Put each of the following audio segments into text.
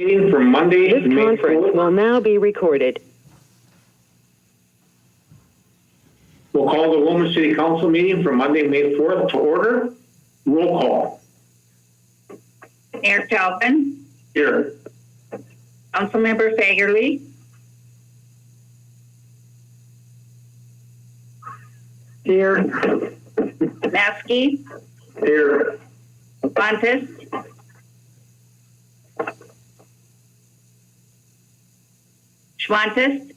Meeting for Monday, This May conference 4th. will now be recorded. We'll call the Willmar City Council meeting for Monday, May 4th to order. Roll call. Mayor Calvin, Here. Councilmember Fagerly, Here. Maskey, Here. Fontes, Schwantes,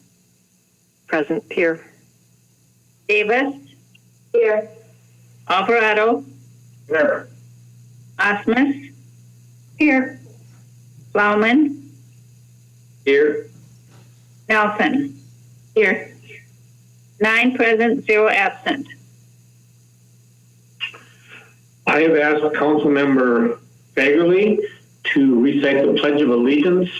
Present here. Davis, here, Alvarado, Here. Osmus, here, Plowman, Here. Nelson, here. 9 present, 0 absent. I have asked Councilmember Fagerly to recite the Pledge of Allegiance.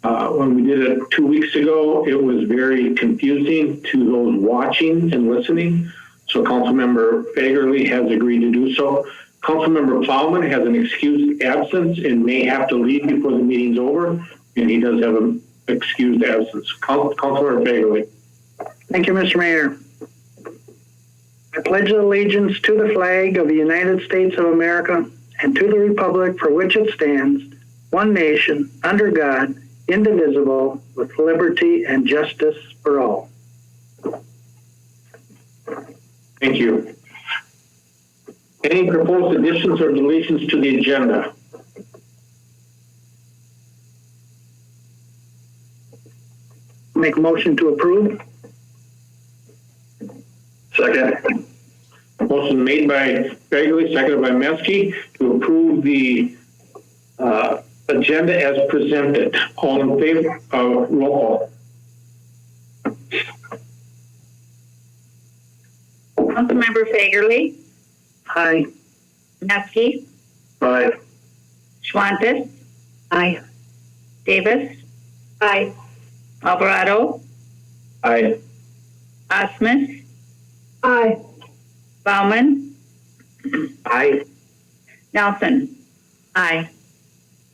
When we did it 2 weeks ago, it was very confusing to those watching and listening. So Councilmember Fagerly has agreed to do so. Councilmember Plowman has an excused absence and may have to leave before the meeting's over, and he does have an excused absence. Councilmember Fagerly. Thank you, Mr. Mayor. I pledge allegiance to the flag of the United States of America and to the republic for which it stands, one nation, under God, indivisible, with liberty and justice for all. Thank you. Any proposed additions or deletions to the agenda? Make a motion to approve. Second. Motion made by Fagerly, seconded by Meskey to approve the agenda as presented. All in favor? Roll call. Councilmember Fagerly, Aye. Maskey, Aye. Schwantes, Aye. Davis, aye, Alvarado, Aye. Osmus, Aye. Plowman, Aye. Nelson, aye.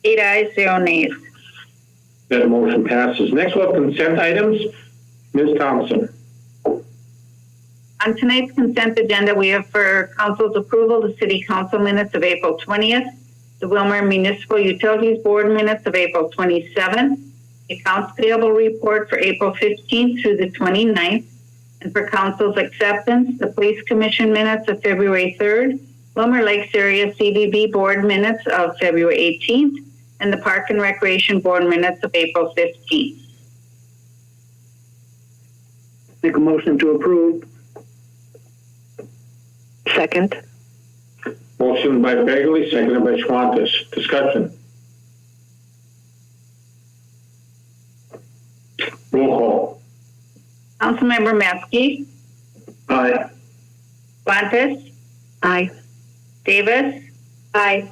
8 ayes, 0 nays. That motion passes. Next we'll have consent items. Ms. Thompson. On tonight's consent agenda, we have for council's approval the city council minutes of April 20th, the Willmar Municipal Utilities Board minutes of April 27th, accounts payable report for April 15th through the 29th, and for council's acceptance, the police commission minutes of February 3rd, Willmar Lakes Area CVB Board minutes of February 18th, and the Park and Recreation Board minutes of April 15th. Make a motion to approve. Second. Motion by Fagerly, seconded by Schwantes. Discussion. Roll call. Councilmember Maskey, Aye. Fontes, Aye. Davis, aye.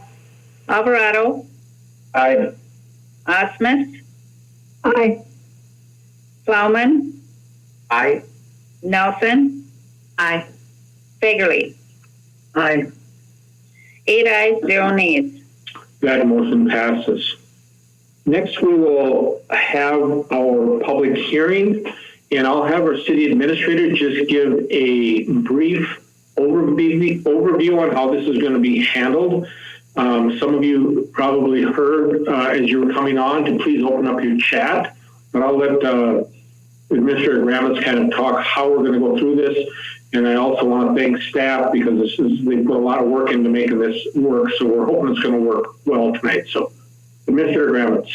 Alvarado, Aye. Osmus, Aye. Plowman, Aye. Nelson, aye. Fagerly, Aye. 8 ayes, 0 nays. That motion passes. Next, we will have our public hearing, and I'll have our city administrator just give a brief overview on how this is going to be handled. Some of you probably heard as you were coming on to please open up your chat, but I'll let Administrator Gramitz kind of talk how we're going to go through this. And I also want to thank staff because they put a lot of work into making this work. So we're hoping it's going to work well tonight. So, Administrator Gramitz.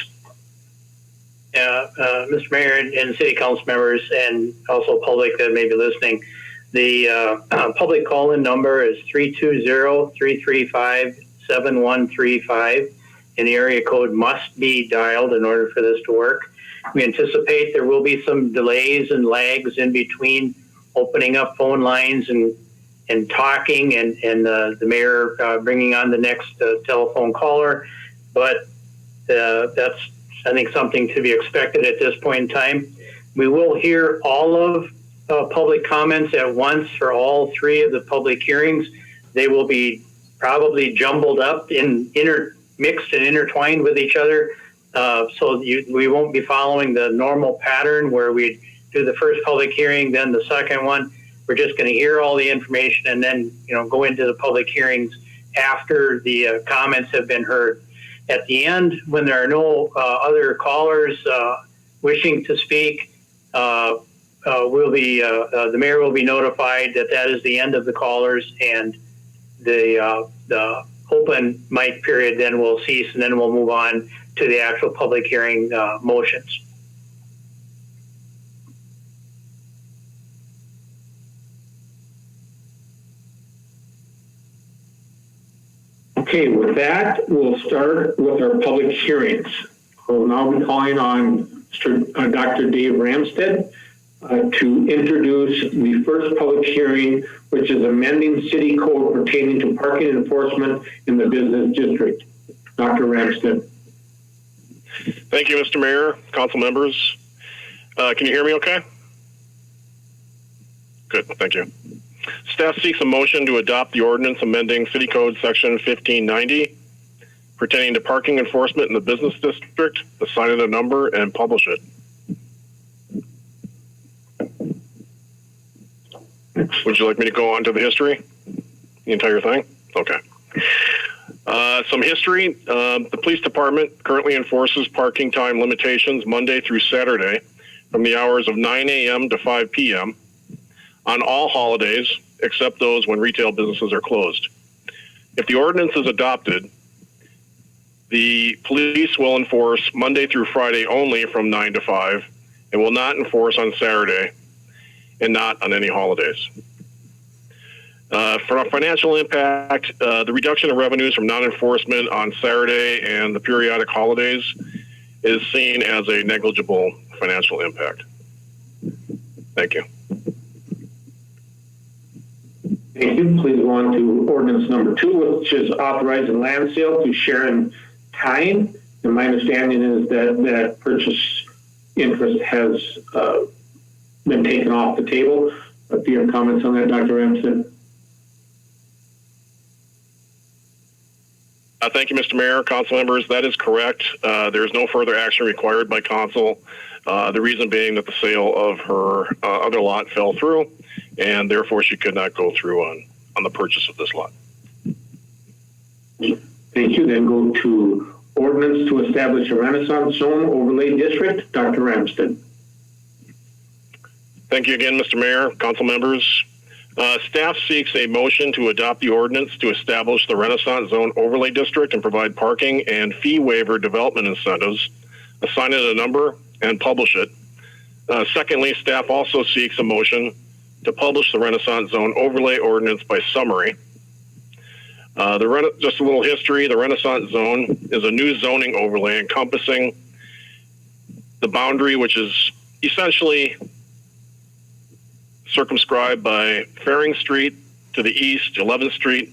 Mr. Mayor and City Council members and also public that may be listening, the public call-in number is 320-335-7135, and the area code must be dialed in order for this to work. We anticipate there will be some delays and lags in between opening up phone lines and talking and the mayor bringing on the next telephone caller, but that's, I think, something to be expected at this point in time. We will hear all of public comments at once for all 3 of the public hearings. They will be probably jumbled up in intermixed and intertwined with each other, So we won't be following the normal pattern where we do the first public hearing, then the second one. We're just going to hear all the information and then, go into the public hearings after the comments have been heard. At the end, when there are no other callers wishing to speak, the mayor will be notified that is the end of the callers, and the open mic period then will cease, and then we'll move on to the actual public hearing motions. Okay, with that, we'll start with our public hearings. We'll now be calling on Dr. Dave Ramstad to introduce the first public hearing, which is amending city code pertaining to parking enforcement in the business district. Dr. Ramstad. Thank you, Mr. Mayor, council members. Can you hear me okay? Good, thank you. Staff seeks a motion to adopt the ordinance amending City Code Section 1590 pertaining to parking enforcement in the business district, assign it a number, and publish it. Would you like me to go on to the history? The entire thing? Okay. Some history. The police department currently enforces parking time limitations Monday through Saturday from the hours of 9 a.m. to 5 p.m. on all holidays except those when retail businesses are closed. If the ordinance is adopted, the police will enforce Monday through Friday only from 9 to 5 and will not enforce on Saturday and not on any holidays. For a financial impact, the reduction of revenues from non-enforcement on Saturday and the periodic holidays is seen as a negligible financial impact. Thank you. Thank you. Please go on to ordinance number 2, which is authorizing land sale to Sharon Tyne. And my understanding is that purchase interest has been taken off the table. Do you have comments on that, Dr. Ramsden? Thank you, Mr. Mayor, council members. That is correct. There is no further action required by council. The reason being that the sale of her other lot fell through, and therefore she could not go through on the purchase of this lot. Thank you. Then go to ordinance to establish a Renaissance Zone Overlay District. Dr. Ramsden. Thank you again, Mr. Mayor, council members. Staff seeks a motion to adopt the ordinance to establish the Renaissance Zone Overlay District and provide parking and fee waiver development incentives, assign it a number, and publish it. Secondly, staff also seeks a motion to publish the Renaissance Zone Overlay Ordinance by summary. Just a little history, the Renaissance Zone is a new zoning overlay encompassing the boundary, which is essentially circumscribed by Faring Street to the east, 11th Street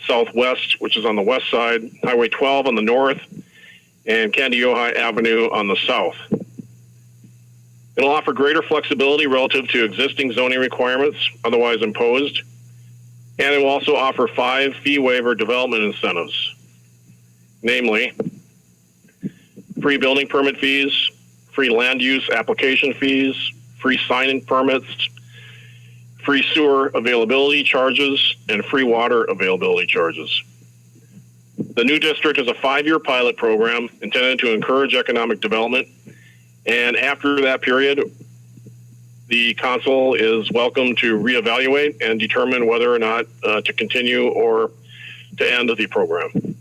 southwest, which is on the west side, Highway 12 on the north, and Candiyohi Avenue on the south. It'll offer greater flexibility relative to existing zoning requirements otherwise imposed, and it will also offer 5 fee waiver development incentives, namely free building permit fees, free land use application fees, free sign-in permits, free sewer availability charges, and free water availability charges. The new district is a 5-year pilot program intended to encourage economic development, and after that period, the council is welcome to reevaluate and determine whether or not to continue or to end the program.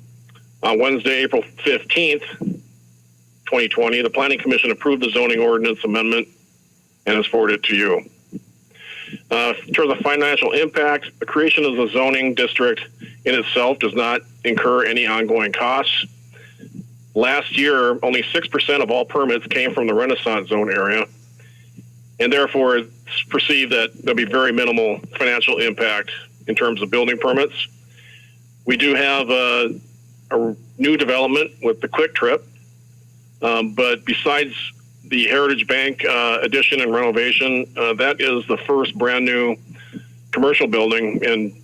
On Wednesday, April 15th, 2020, the Planning Commission approved the zoning ordinance amendment and has forwarded to you. In terms of financial impact, the creation of the zoning district in itself does not incur any ongoing costs. Last year, only 6% of all permits came from the Renaissance Zone area, and therefore it's perceived that there'll be very minimal financial impact in terms of building permits. We do have a new development with the Quick Trip, but besides the Heritage Bank addition and renovation, that is the first brand new commercial building in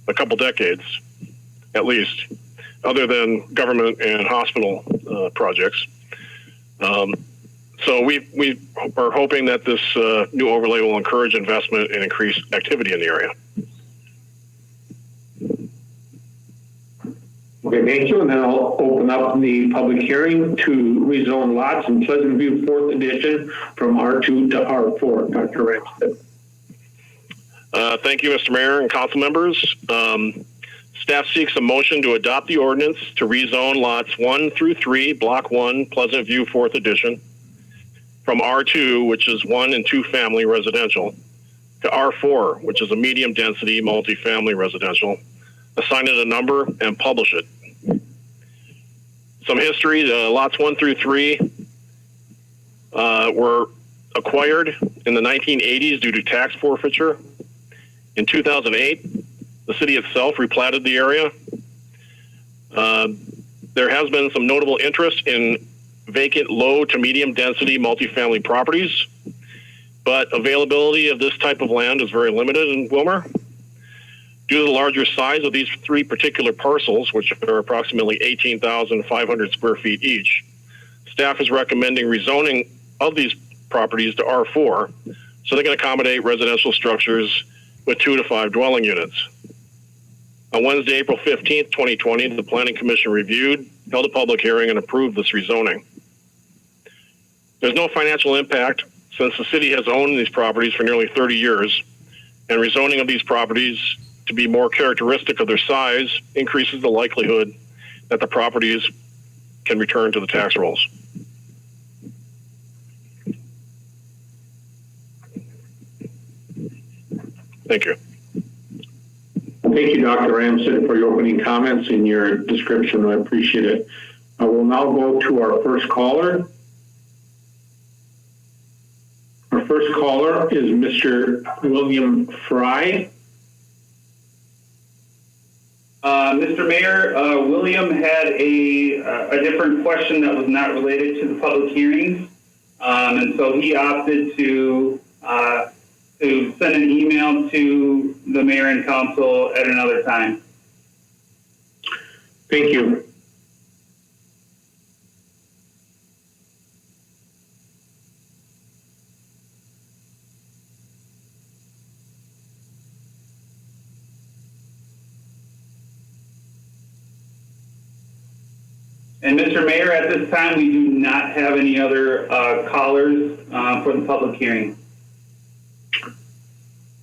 a couple decades, at least, other than government and hospital projects. So we are hoping that this new overlay will encourage investment and increase activity in the area. Okay, thank you. And then I'll open up the public hearing to rezone lots in Pleasant View 4th Edition from R2 to R4. Dr. Ramstead. Thank you, Mr. Mayor and council members. Staff seeks a motion to adopt the ordinance to rezone lots 1 through 3, Block 1, Pleasant View 4th Edition, from R2, which is 1 and 2 family residential, to R4, which is a medium density multifamily residential, assign it a number and publish it. Some history, lots 1 through 3 were acquired in the 1980s due to tax forfeiture. In 2008, the city itself replatted the area. There has been some notable interest in vacant low to medium density multifamily properties, but availability of this type of land is very limited in Willmar. Due to the larger size of these 3 particular parcels, which are approximately 18,500 square feet each, staff is recommending rezoning of these properties to R4 so they can accommodate residential structures with 2 to 5 dwelling units. On Wednesday, April 15th, 2020, the Planning Commission reviewed, held a public hearing, and approved this rezoning. There's no financial impact since the city has owned these properties for nearly 30 years, and rezoning of these properties to be more characteristic of their size increases the likelihood that the properties can return to the tax rolls. Thank you. Thank you, Dr. Ramstead, for your opening comments and your description. I appreciate it. I will now go to our first caller. Our first caller is Mr. William Fry. Mr. Mayor, William had a different question that was not related to the public hearings, and so he opted to send an email to the mayor and council at another time. Thank you. And Mr. Mayor, at this time, we do not have any other callers for the public hearing.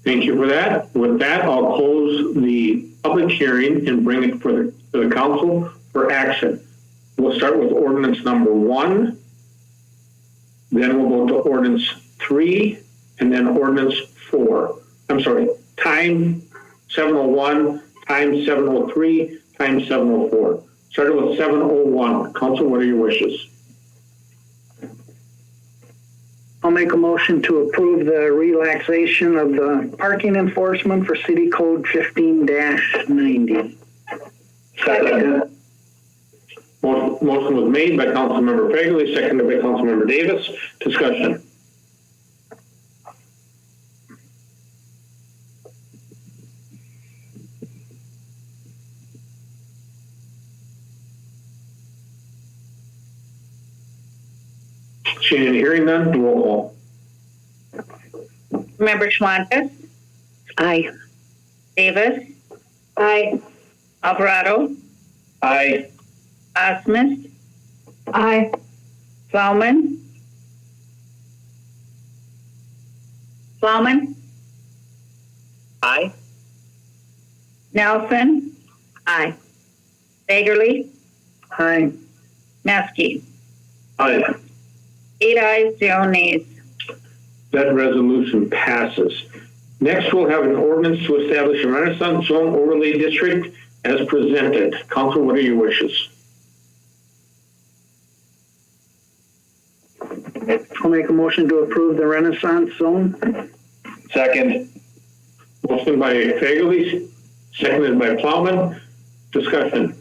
Thank you for that. With that, I'll close the public hearing and bring it to the council for action. We'll start with ordinance number 1, then we'll go to ordinance 3, and then ordinance 4. I'm sorry, time 701, time 703, time 704. Starting with 701. Council, what are your wishes? I'll make a motion to approve the relaxation of the parking enforcement for City Code 15-90. Second. Motion was made by Councilmember Fagerly, seconded by Councilmember Davis. Discussion. Seeing and hearing none, roll call. Member Schwantes, Aye. Davis. Aye. Alvarado. Aye. Osmus. Aye. Plowman. Plowman. Aye. Nelson. Aye. Fagerly. Aye. Maskey. Aye. 8 ayes, 0 nays. That resolution passes. Next, we'll have an ordinance to establish a Renaissance Zone Overlay District as presented. Council, what are your wishes? I'll make a motion to approve the Renaissance Zone. Second. Motion by Fagerly, seconded by Plowman. Discussion.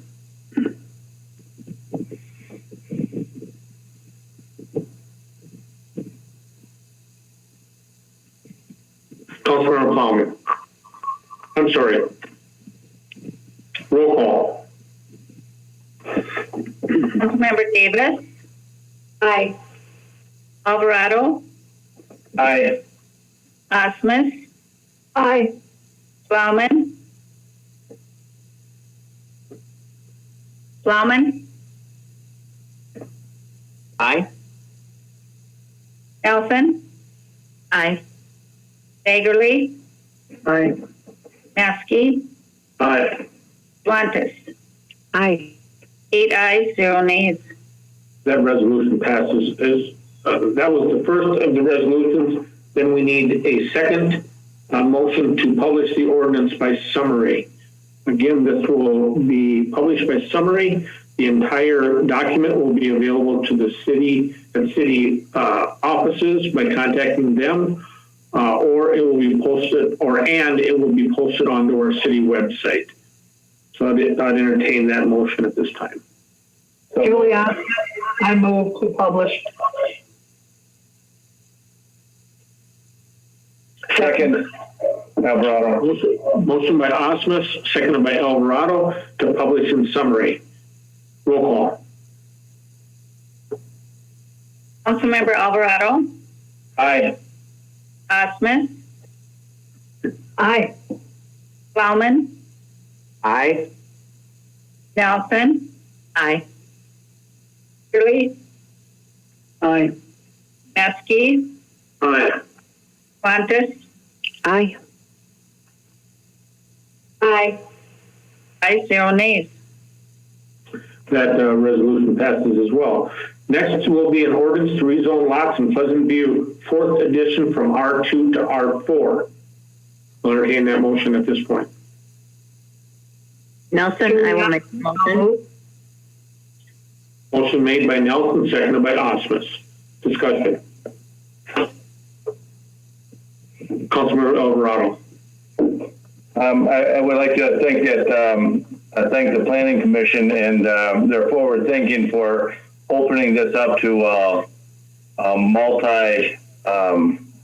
Councilmember Plowman. I'm sorry. Roll call. Councilmember Davis, Aye. Alvarado, Aye. Osmus, Aye. Plowman, Aye. Nelson, Aye. Bagley, Aye. Maskey, Aye. Duantis. Aye. 8 ayes, 0 nays. That resolution passes. That was the first of the resolutions. Then we need a second motion to publish the ordinance by summary. Again, this will be published by summary. The entire document will be available to the city and city offices by contacting them, or it will be posted, and it will be posted onto our city website. So I'd entertain that motion at this time. Julia, I move to publish. Second. Alvarado. Motion by Osmus, seconded by Alvarado to publish in summary. Roll call. Councilmember Alvarado, Aye. Osmus, Aye. Plowman, Aye. Nelson, Aye. Bagley, Aye. Maskey, Aye. Duantis. Aye. Aye. Ayes, 0 nays. That resolution passes as well. Next will be an ordinance to rezone lots in Pleasant View, 4th edition from R2 to R4. I'll entertain that motion at this point. Nelson, I will make the motion. Motion made by Nelson, seconded by Osmus. Discussion. Councilmember Alvarado. I would like to thank thank the Planning Commission and their forward thinking for opening this up to multi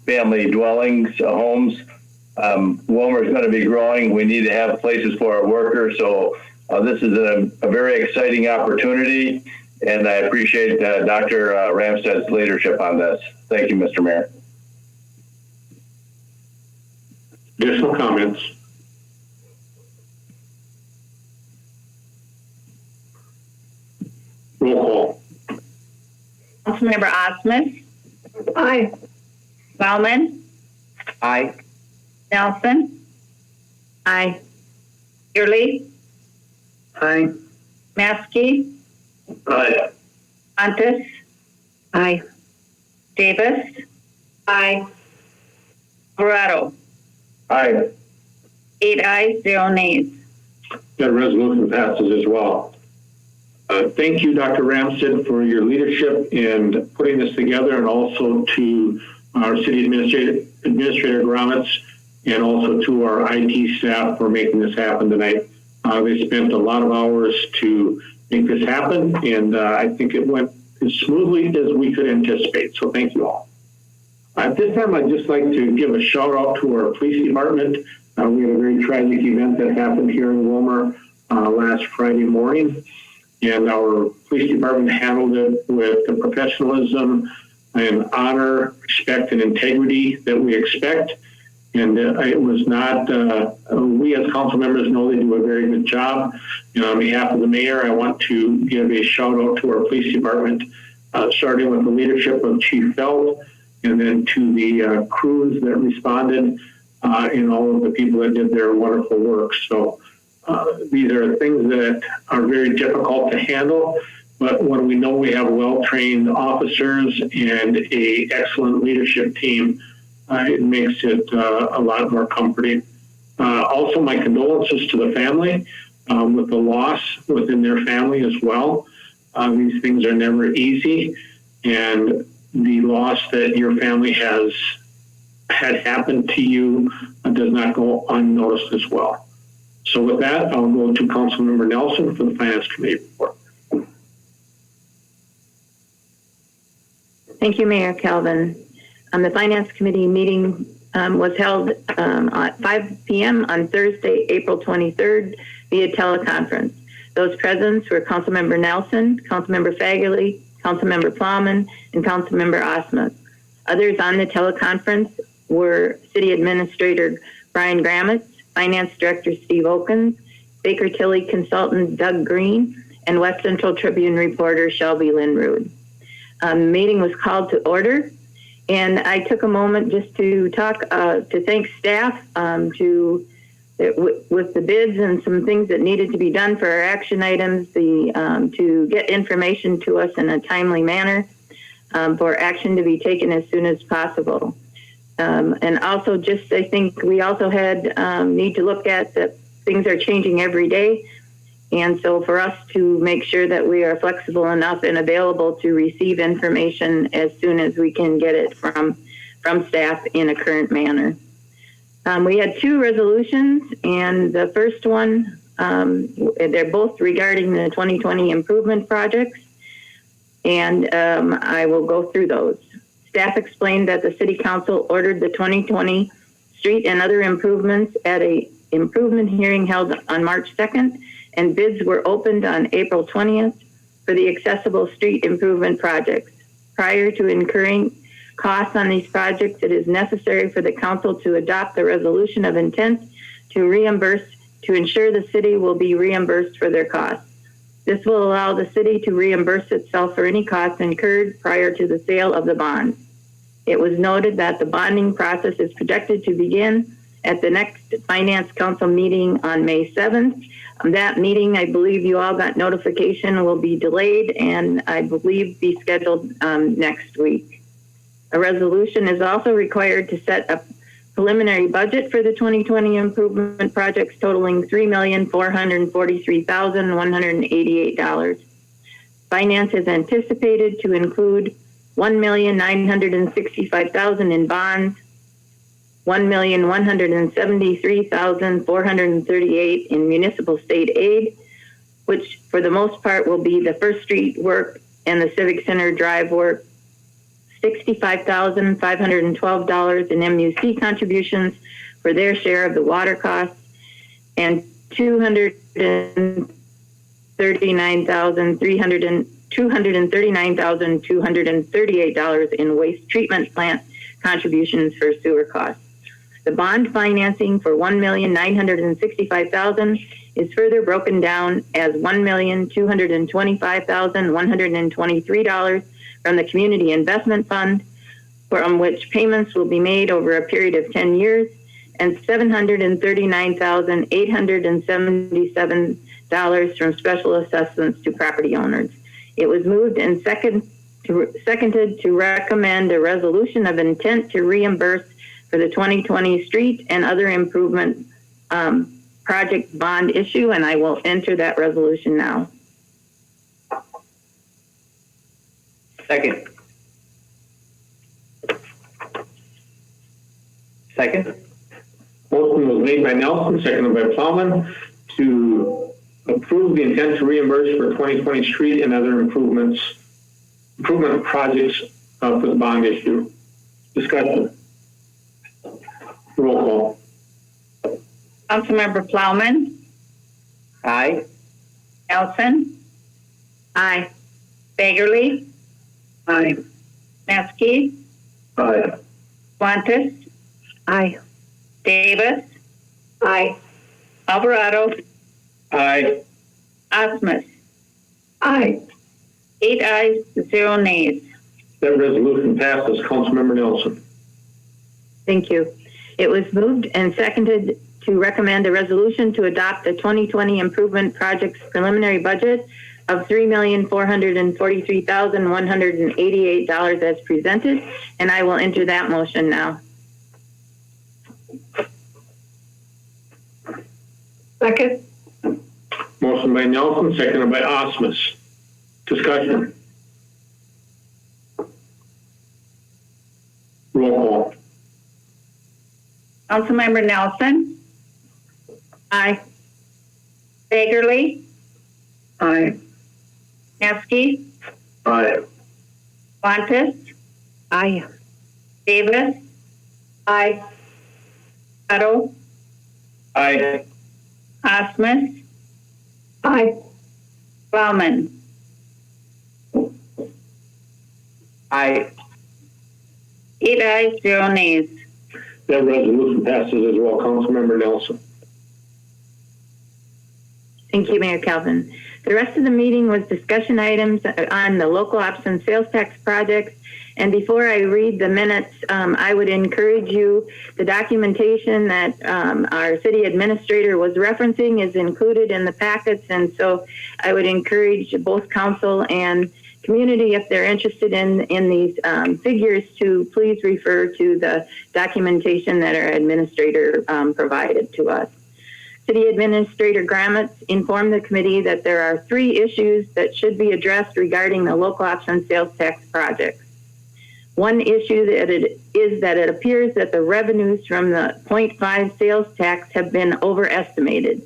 family dwellings, homes. Willmar is going to be growing. We need to have places for our workers. So this is a very exciting opportunity, and I appreciate Dr. Ramstad's leadership on this. Thank you, Mr. Mayor. Additional comments? Roll call. Councilmember Osmus, Aye. Plowman, Aye. Nelson, Aye. Bagley, Aye. Maskey, Aye. Duantis, Aye. Davis, Aye. Alvarado. Aye. 8 ayes, 0 nays. That resolution passes as well. Thank you, Dr. Ramstad, for your leadership in putting this together, and also to our city administrator Gromitz, and also to our IT staff for making this happen tonight. They spent a lot of hours to make this happen, and I think it went as smoothly as we could anticipate. So thank you all. At this time, I'd just like to give a shout out to our police department. We had a very tragic event that happened here in Willmar last Friday morning, and our police department handled it with the professionalism and honor, respect, and integrity that we expect. And it was not, we as council members know they do a very good job. And on behalf of the mayor, I want to give a shout out to our police department, starting with the leadership of Chief Feld, and then to the crews that responded, and all of the people that did their wonderful work. So these are things that are very difficult to handle, but when we know we have well-trained officers and a excellent leadership team, it makes it a lot more comforting. Also, my condolences to the family with the loss within their family as well. These things are never easy, and the loss that your family has had happened to you does not go unnoticed as well. So with that, I'll go to Councilmember Nelson for the Finance Committee report. Thank you, Mayor Calvin. The Finance Committee meeting was held at 5 p.m. on Thursday, April 23rd via teleconference. Those present were Councilmember Nelson, Councilmember Fagerly, Councilmember Plowman, and Councilmember Osmuth. Others on the teleconference were City Administrator Brian Gramitz, Finance Director Steve Okens, Baker Tilly Consultant Doug Green, and West Central Tribune reporter Shelby Lindrood. The meeting was called to order, and I took a moment just to thank staff with the bids and some things that needed to be done for our action items, to get information to us in a timely manner for action to be taken as soon as possible. And also just, I think we also need to look at that things are changing every day. And so for us to make sure that we are flexible enough and available to receive information as soon as we can get it from staff in a current manner. We had two resolutions, and the first one, they're both regarding the 2020 improvement projects, and I will go through those. Staff explained that the City Council ordered the 2020 street and other improvements at a improvement hearing held on March 2nd, and bids were opened on April 20th for the accessible street improvement projects. Prior to incurring costs on these projects, it is necessary for the council to adopt the resolution of intent to ensure the city will be reimbursed for their costs. This will allow the city to reimburse itself for any costs incurred prior to the sale of the bonds. It was noted that the bonding process is projected to begin at the next Finance Council meeting on May 7th. That meeting, I believe you all got notification, will be delayed and I believe be scheduled next week. A resolution is also required to set a preliminary budget for the 2020 improvement projects totaling $3,443,188. Finance is anticipated to include $1,965,000 in bonds, $1,173,438 in municipal state aid, which for the most part will be the First Street work and the Civic Center Drive work, $65,512 in MUC contributions for their share of the water costs, and $239,238 in waste treatment plant contributions for sewer costs. The bond financing for $1,965,000 is further broken down as $1,225,123 from the Community Investment Fund, from which payments will be made over a period of 10 years, and $739,877 from special assessments to property owners. It was moved and seconded to recommend a resolution of intent to reimburse for the 2020 street and other improvement project bond issue, and I will enter that resolution now. Second. Motion was made by Nelson, seconded by Plowman, to approve the intent to reimburse for 2020 street and other improvement projects for the bond issue. Discussion. Roll call. Councilmember Plowman, Aye. Nelson, Aye. Fagerly, Aye. Maskey, Aye. Wantis, Aye. Davis, Aye. Alvarado, Aye. Osmus. Aye. 8 ayes, 0 nays. That resolution passes. Councilmember Nelson. Thank you. It was moved and seconded to recommend a resolution to adopt the 2020 improvement project's preliminary budget of $3,443,188 as presented, and I will enter that motion now. Second. Motion by Nelson, seconded by Osmus. Discussion. Roll call. Councilmember Nelson, Aye. Fagerly, Aye. Maskey, Aye. Wantis, Aye. Davis, Aye. Otto, Aye. Osmus, Aye. Plowman. Aye. 8 ayes, 0 nays. That resolution passes as well. Councilmember Nelson. Thank you, Mayor Calvin. The rest of the meeting was discussion items on the local option sales tax projects. And before I read the minutes, I would encourage you, the documentation that our city administrator was referencing is included in the packets. And so I would encourage both council and community, if they're interested in these figures, to please refer to the documentation that our administrator provided to us. City Administrator Gramitz informed the committee that there are 3 issues that should be addressed regarding the local option sales tax projects. One issue is that it appears that the revenues from the 0.5 sales tax have been overestimated.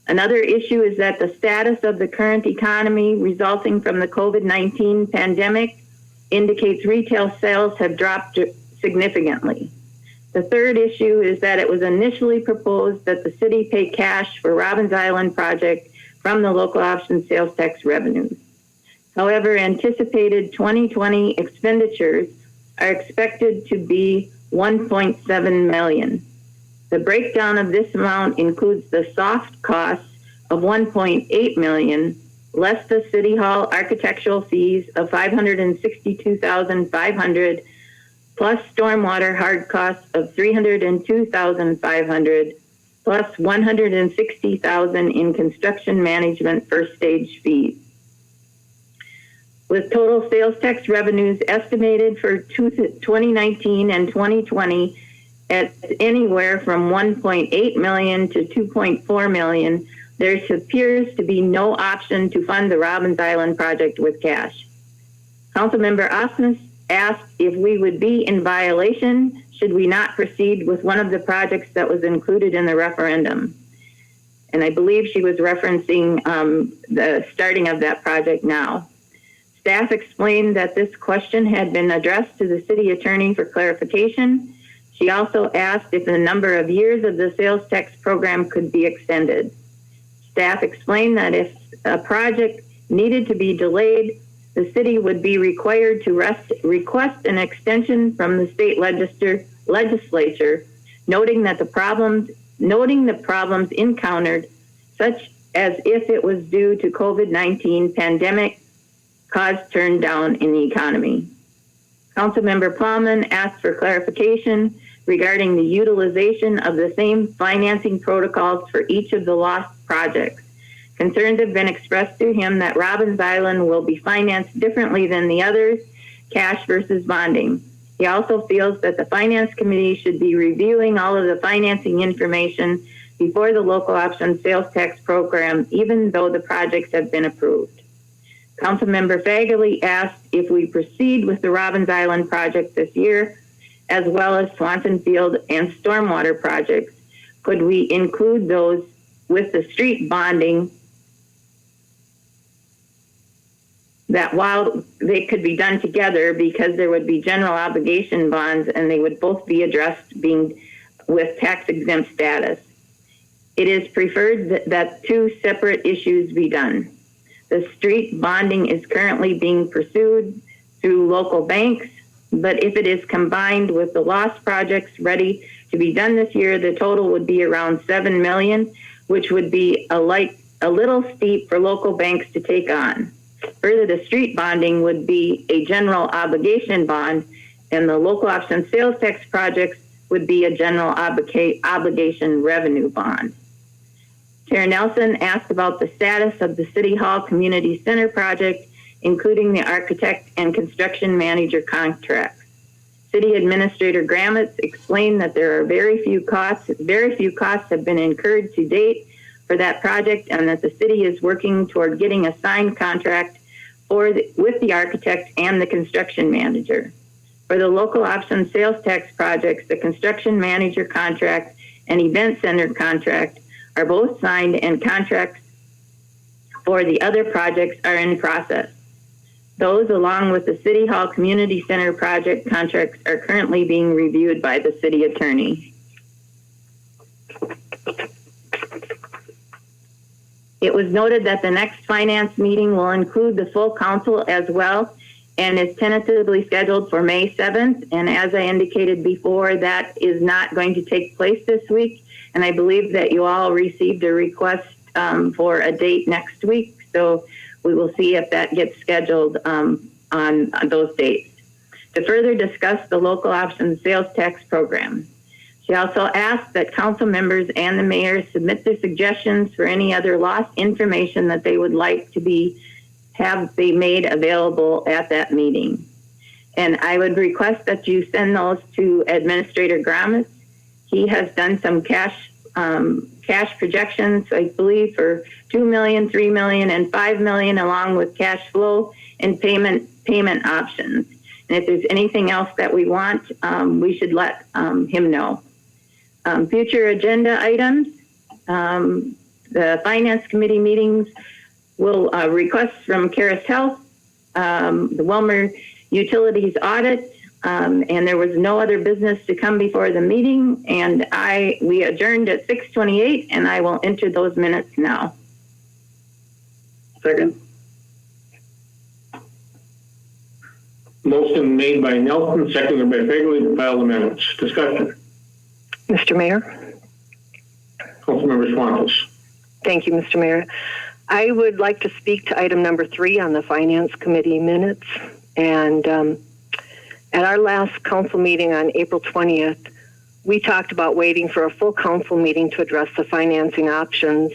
Another issue is that the status of the current economy resulting from the COVID-19 pandemic indicates retail sales have dropped significantly. The third issue is that it was initially proposed that the city pay cash for Robbins Island project from the local option sales tax revenues. However, anticipated 2020 expenditures are expected to be $1.7 million. The breakdown of this amount includes the soft costs of $1.8 million, less the City Hall architectural fees of $562,500, plus stormwater hard costs of $302,500, plus $160,000 in construction management first stage fees. With total sales tax revenues estimated for 2019 and 2020 at anywhere from $1.8 million to $2.4 million, there appears to be no option to fund the Robbins Island project with cash. Councilmember Osmus asked if we would be in violation should we not proceed with one of the projects that was included in the referendum. And I believe she was referencing the starting of that project now. Staff explained that this question had been addressed to the city attorney for clarification. She also asked if the number of years of the sales tax program could be extended. Staff explained that if a project needed to be delayed, the city would be required to request an extension from the state legislature, noting the problems encountered, such as if it was due to COVID-19 pandemic caused turn down in the economy. Councilmember Plowman asked for clarification regarding the utilization of the same financing protocols for each of the lost projects. Concerns have been expressed to him that Robbins Island will be financed differently than the others, cash versus bonding. He also feels that the Finance Committee should be reviewing all of the financing information before the local option sales tax program, even though the projects have been approved. Councilmember Fagerly asked if we proceed with the Robbins Island project this year, as well as Swanson Field and stormwater projects. Could we include those with the street bonding, that while they could be done together because there would be general obligation bonds and they would both be addressed being with tax exempt status? It is preferred that 2 separate issues be done. The street bonding is currently being pursued through local banks, but if it is combined with the lost projects ready to be done this year, the total would be around $7 million, which would be a little steep for local banks to take on. Further, the street bonding would be a general obligation bond, and the local option sales tax projects would be a general obligation revenue bond. Chair Nelson asked about the status of the City Hall Community Center project, including the architect and construction manager contracts. City Administrator Gramitz explained that there are very few costs have been incurred to date for that project, and that the city is working toward getting a signed contract with the architect and the construction manager. For the local option sales tax projects, the construction manager contract and event center contract are both signed, and contracts for the other projects are in process. Those, along with the City Hall Community Center project contracts, are currently being reviewed by the city attorney. It was noted that the next finance meeting will include the full council as well and is tentatively scheduled for May 7th. And as I indicated before, that is not going to take place this week. And I believe that you all received a request for a date next week. So we will see if that gets scheduled on those dates. To further discuss the local option sales tax program. She also asked that council members and the mayor submit their suggestions for any other lost information that they would like to be made available at that meeting. And I would request that you send those to Administrator Gramitz. He has done some cash projections, I believe, for $2 million, $3 million, and $5 million, along with cash flow and payment options. And if there's anything else that we want, we should let him know. Future agenda items, the Finance Committee meetings will request from Caris Health, the Willmar Utilities audit, and there was no other business to come before the meeting, and we adjourned at 6:28, and I will enter those minutes now. Second. Motion made by Nelson, seconded by Fagerly to file the minutes. Discussion. Mr. Mayor. Councilmember Schwantes. Thank you, Mr. Mayor. I would like to speak to item number 3 on the Finance Committee minutes. And at our last council meeting on April 20th, we talked about waiting for a full council meeting to address the financing options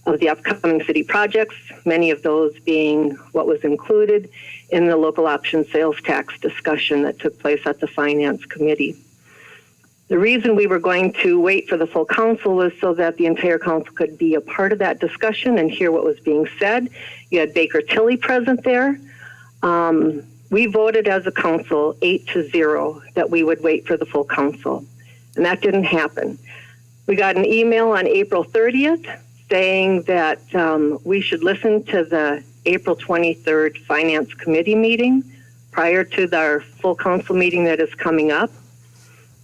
of the upcoming city projects, many of those being what was included in the local option sales tax discussion that took place at the Finance Committee. The reason we were going to wait for the full council was so that the entire council could be a part of that discussion and hear what was being said. You had Baker Tilly present there. We voted as a council 8-0 that we would wait for the full council, and that didn't happen. We got an email on April 30th saying that we should listen to the April 23rd Finance Committee meeting prior to our full council meeting that is coming up.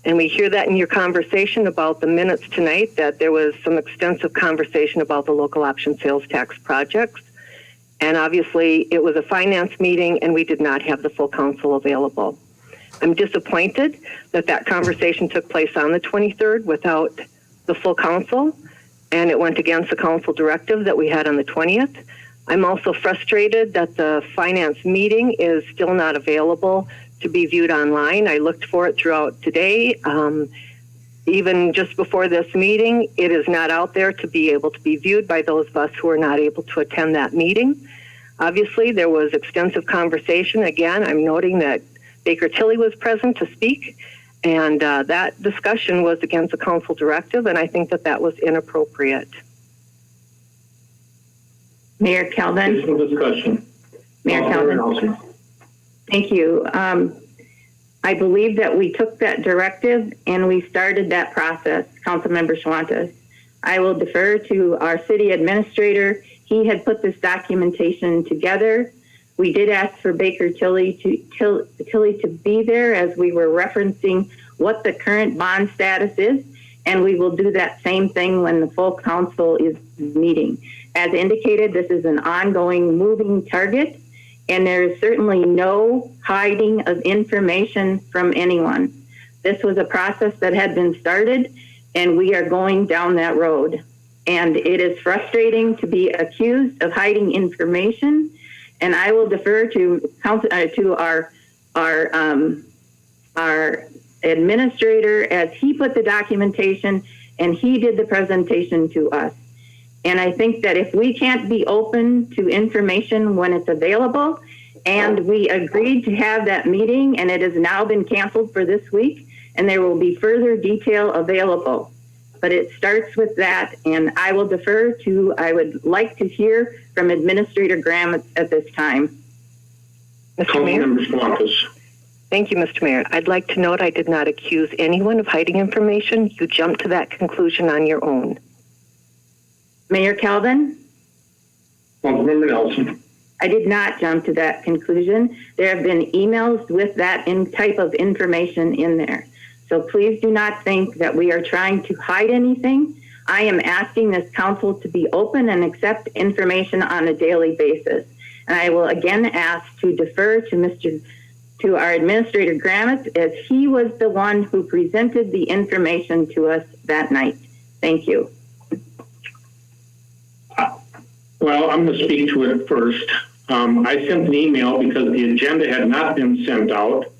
And we hear that in your conversation about the minutes tonight, that there was some extensive conversation about the local option sales tax projects. And obviously it was a finance meeting and we did not have the full council available. I'm disappointed that that conversation took place on the 23rd without the full council, and it went against the council directive that we had on the 20th. I'm also frustrated that the finance meeting is still not available to be viewed online. I looked for it throughout today. Even just before this meeting, it is not out there to be able to be viewed by those of us who are not able to attend that meeting. Obviously, there was extensive conversation. Again, I'm noting that Baker Tilly was present to speak, and that discussion was against the council directive, and I think that that was inappropriate. Mayor Calvin. Additional discussion. Mayor Calvin. Thank you. I believe that we took that directive and we started that process, Councilmember Schwantes. I will defer to our city administrator. He had put this documentation together. We did ask for Baker Tilly to be there as we were referencing what the current bond status is, and we will do that same thing when the full council is meeting. As indicated, this is an ongoing moving target, and there is certainly no hiding of information from anyone. This was a process that had been started, and we are going down that road. And it is frustrating to be accused of hiding information. And I will defer to our administrator as he put the documentation and he did the presentation to us. And I think that if we can't be open to information when it's available, and we agreed to have that meeting and it has now been canceled for this week, and there will be further detail available. But it starts with that, and I will defer to, I would like to hear from Administrator Gramitz at this time. Mr. Mayor? Schwantes. Thank you, Mr. Mayor. I'd like to note I did not accuse anyone of hiding information. You jumped to that conclusion on your own. Mayor Calvin? Councilmember Nelson. I did not jump to that conclusion. There have been emails with that type of information in there. So please do not think that we are trying to hide anything. I am asking this council to be open and accept information on a daily basis. And I will again ask to defer to our Administrator Gramitz, as he was the one who presented the information to us that night. Thank you. Well, I'm going to speak to it first. I sent an email because the agenda had not been sent out.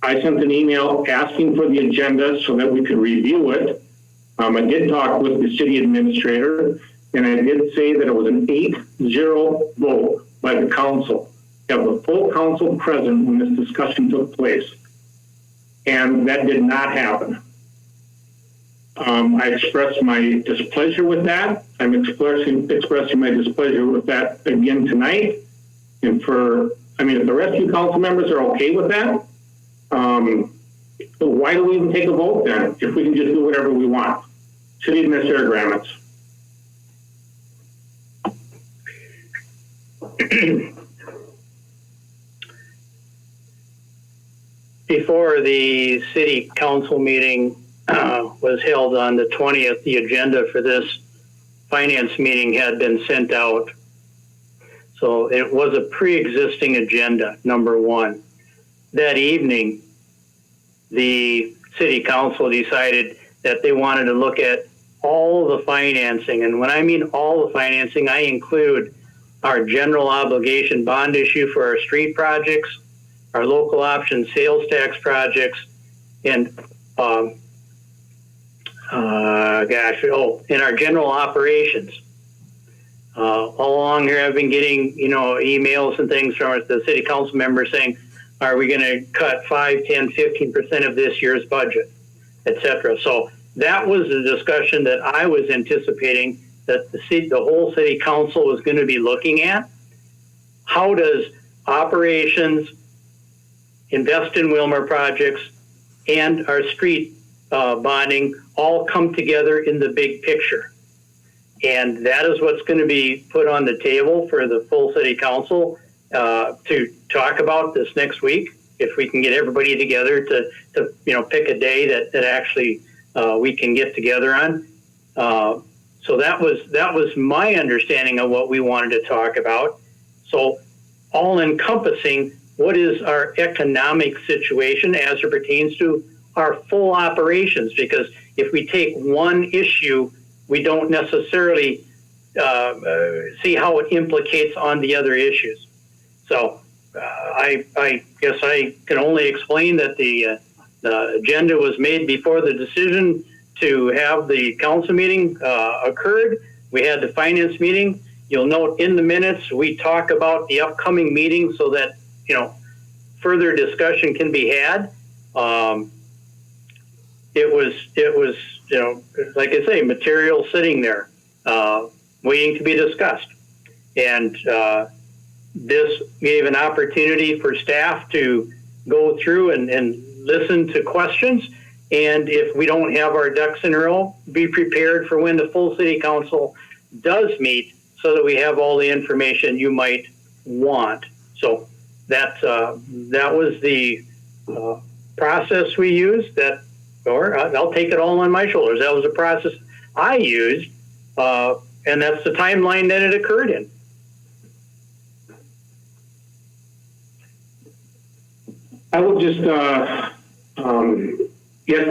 I sent an email asking for the agenda so that we could review it. I did talk with the city administrator, and I did say that it was an 8-0 vote by the council. You have the full council present when this discussion took place, and that did not happen. I expressed my displeasure with that. I'm expressing my displeasure with that again tonight. And if the rest of you council members are okay with that, why do we even take a vote then if we can just do whatever we want? City Administrator Gramitz. Before the city council meeting was held on the 20th, the agenda for this finance meeting had been sent out. So it was a pre-existing agenda, number one. That evening, the city council decided that they wanted to look at all the financing. And when I mean all the financing, I include our general obligation bond issue for our street projects, our local option sales tax projects, and in our general operations. All along here, I've been getting, emails and things from the city council members saying, are we going to cut 5, 10, 15% of this year's budget, et cetera? So that was the discussion that I was anticipating that the whole city council was going to be looking at. How does operations, invest in Willmar projects, and our street bonding all come together in the big picture? And that is what's going to be put on the table for the full city council to talk about this next week, if we can get everybody together to pick a day that actually we can get together on. So that was my understanding of what we wanted to talk about. So all encompassing, what is our economic situation as it pertains to our full operations? Because if we take one issue, we don't necessarily see how it implicates on the other issues. So I guess I can only explain that the agenda was made before the decision to have the council meeting occurred. We had the finance meeting. You'll note in the minutes we talk about the upcoming meeting so that further discussion can be had. It was like I say, material sitting there waiting to be discussed, and this gave an opportunity for staff to go through and listen to questions. And if we don't have our ducks in a row, be prepared for when the full city council does meet so that we have all the information you might want. So that was the process we used, or I'll take it all on my shoulders. That was the process I used, and that's the timeline that it occurred in. I will just, yes,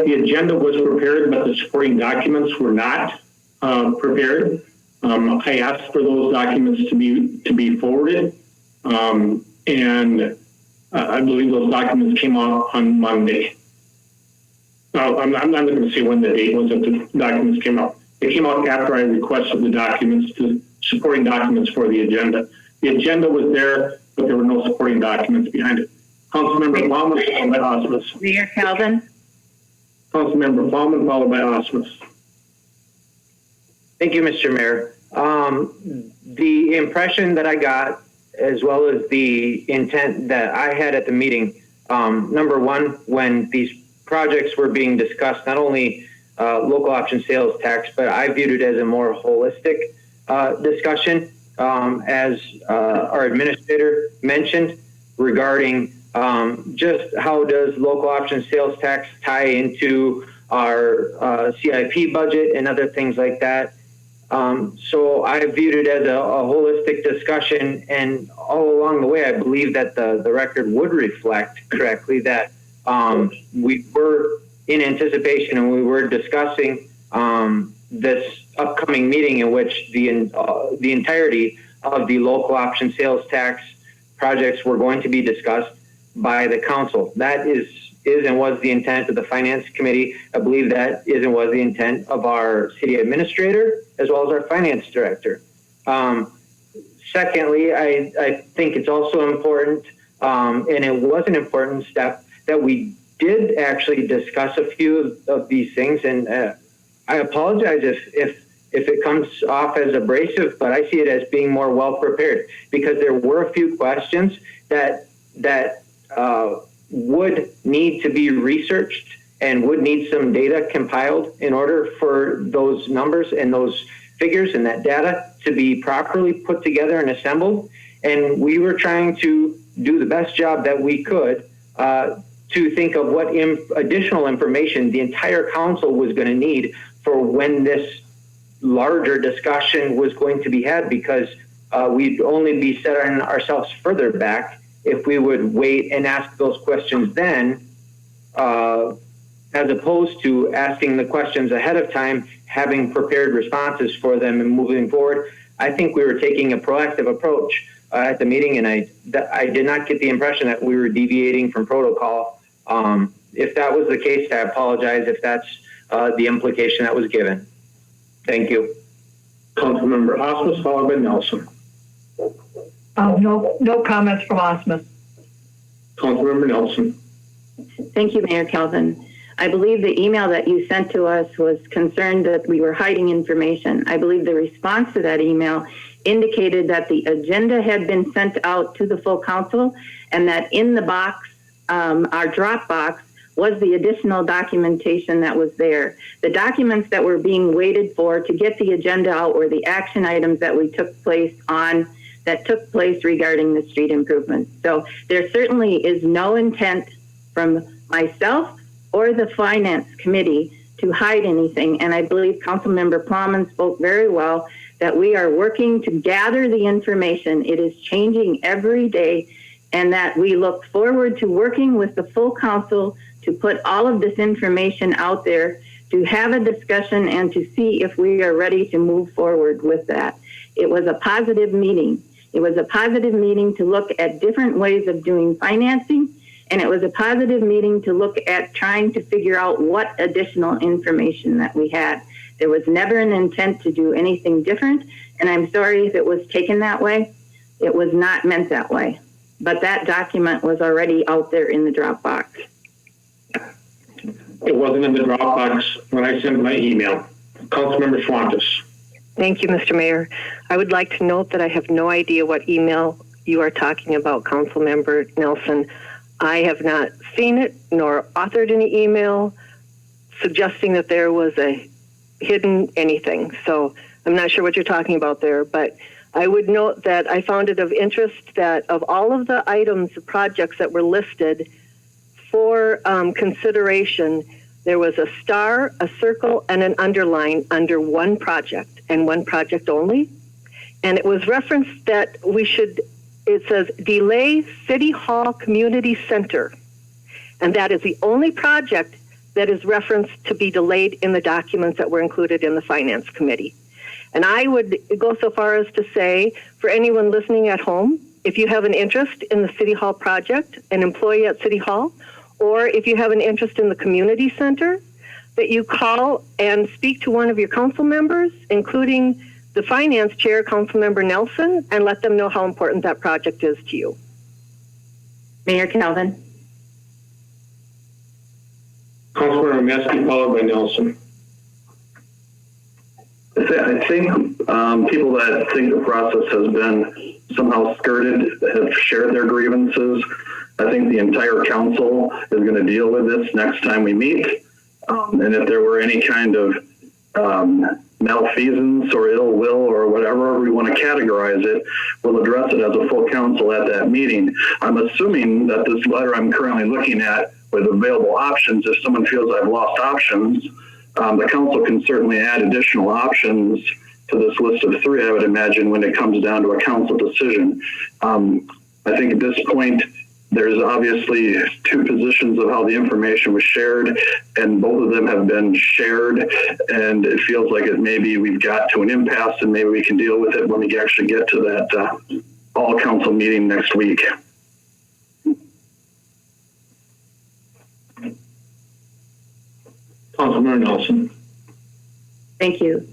the agenda was prepared, but the supporting documents were not prepared. I asked for those documents to be forwarded, and I believe those documents came out on Monday. I'm not going to say when the date was that the documents came out. It came out after I requested the documents, the supporting documents for the agenda. The agenda was there, but there were no supporting documents behind it. Councilmember Plowman, followed by Osmus. Mayor Calvin. Councilmember Plowman, followed by Osmus. Thank you, Mr. Mayor. The impression that I got, as well as the intent that I had at the meeting, number one, when these projects were being discussed, not only local option sales tax, but I viewed it as a more holistic discussion, as our administrator mentioned, regarding just how does local option sales tax tie into our CIP budget and other things like that. So I viewed it as a holistic discussion, and all along the way, I believe that the record would reflect correctly that we were in anticipation and we were discussing this upcoming meeting in which the entirety of the local option sales tax projects were going to be discussed by the council. That is and was the intent of the finance committee. I believe that is and was the intent of our city administrator as well as our finance director. Secondly, I think it's also important, and it was an important step, that we did actually discuss a few of these things. And I apologize if it comes off as abrasive, but I see it as being more well prepared, because there were a few questions that would need to be researched and would need some data compiled in order for those numbers and those figures and that data to be properly put together and assembled. And we were trying to do the best job that we could to think of what additional information the entire council was going to need for when this larger discussion was going to be had, because we'd only be setting ourselves further back if we would wait and ask those questions then, as opposed to asking the questions ahead of time, having prepared responses for them and moving forward. I think we were taking a proactive approach at the meeting, and I did not get the impression that we were deviating from protocol. If that was the case, I apologize if that's the implication that was given. Thank you. Councilmember Osmus, followed by Nelson. No comments from Osmus. Councilmember Nelson. Thank you, Mayor Calvin. I believe the email that you sent to us was concerned that we were hiding information. I believe the response to that email indicated that the agenda had been sent out to the full council, and that in the box, our drop box, was the additional documentation that was there. The documents that were being waited for to get the agenda out were the action items that took place regarding the street improvements. So there certainly is no intent from myself or the finance committee to hide anything. And I believe Councilmember Plowman spoke very well that we are working to gather the information. It is changing every day, and that we look forward to working with the full council to put all of this information out there, to have a discussion and to see if we are ready to move forward with that. It was a positive meeting. It was a positive meeting to look at different ways of doing financing, and it was a positive meeting to look at trying to figure out what additional information that we had. There was never an intent to do anything different, and I'm sorry if it was taken that way. It was not meant that way. But that document was already out there in the Dropbox. It wasn't in the Dropbox when I sent my email. Councilmember Schwantes. Thank you, Mr. Mayor. I would like to note that I have no idea what email you are talking about, Councilmember Nelson. I have not seen it nor authored any email suggesting that there was a hidden anything. So I'm not sure what you're talking about there, but I would note that I found it of interest that of all of the items, the projects that were listed for consideration, there was a star, a circle, and an underline under one project and one project only. And it was referenced that it says delay City Hall Community Center. And that is the only project that is referenced to be delayed in the documents that were included in the Finance Committee. And I would go so far as to say, for anyone listening at home, if you have an interest in the City Hall project, an employee at City Hall, or if you have an interest in the community center, that you call and speak to one of your council members, including the finance chair, Councilmember Nelson, and let them know how important that project is to you. Mayor Calvin. Councilmember Maskey, followed by Nelson. I think people that think the process has been somehow skirted have shared their grievances. I think the entire council is going to deal with this next time we meet. And if there were any kind of malfeasance or ill will or whatever we want to categorize it, we'll address it as a full council at that meeting. I'm assuming that this letter I'm currently looking at with available options, if someone feels I've lost options, the council can certainly add additional options to this list of 3, I would imagine, when it comes down to a council decision. I think at this point, there's obviously 2 positions of how the information was shared, and both of them have been shared, and it feels like maybe we've got to an impasse, and maybe we can deal with it when we actually get to that all council meeting next week. Councilmember Nelson. Thank you.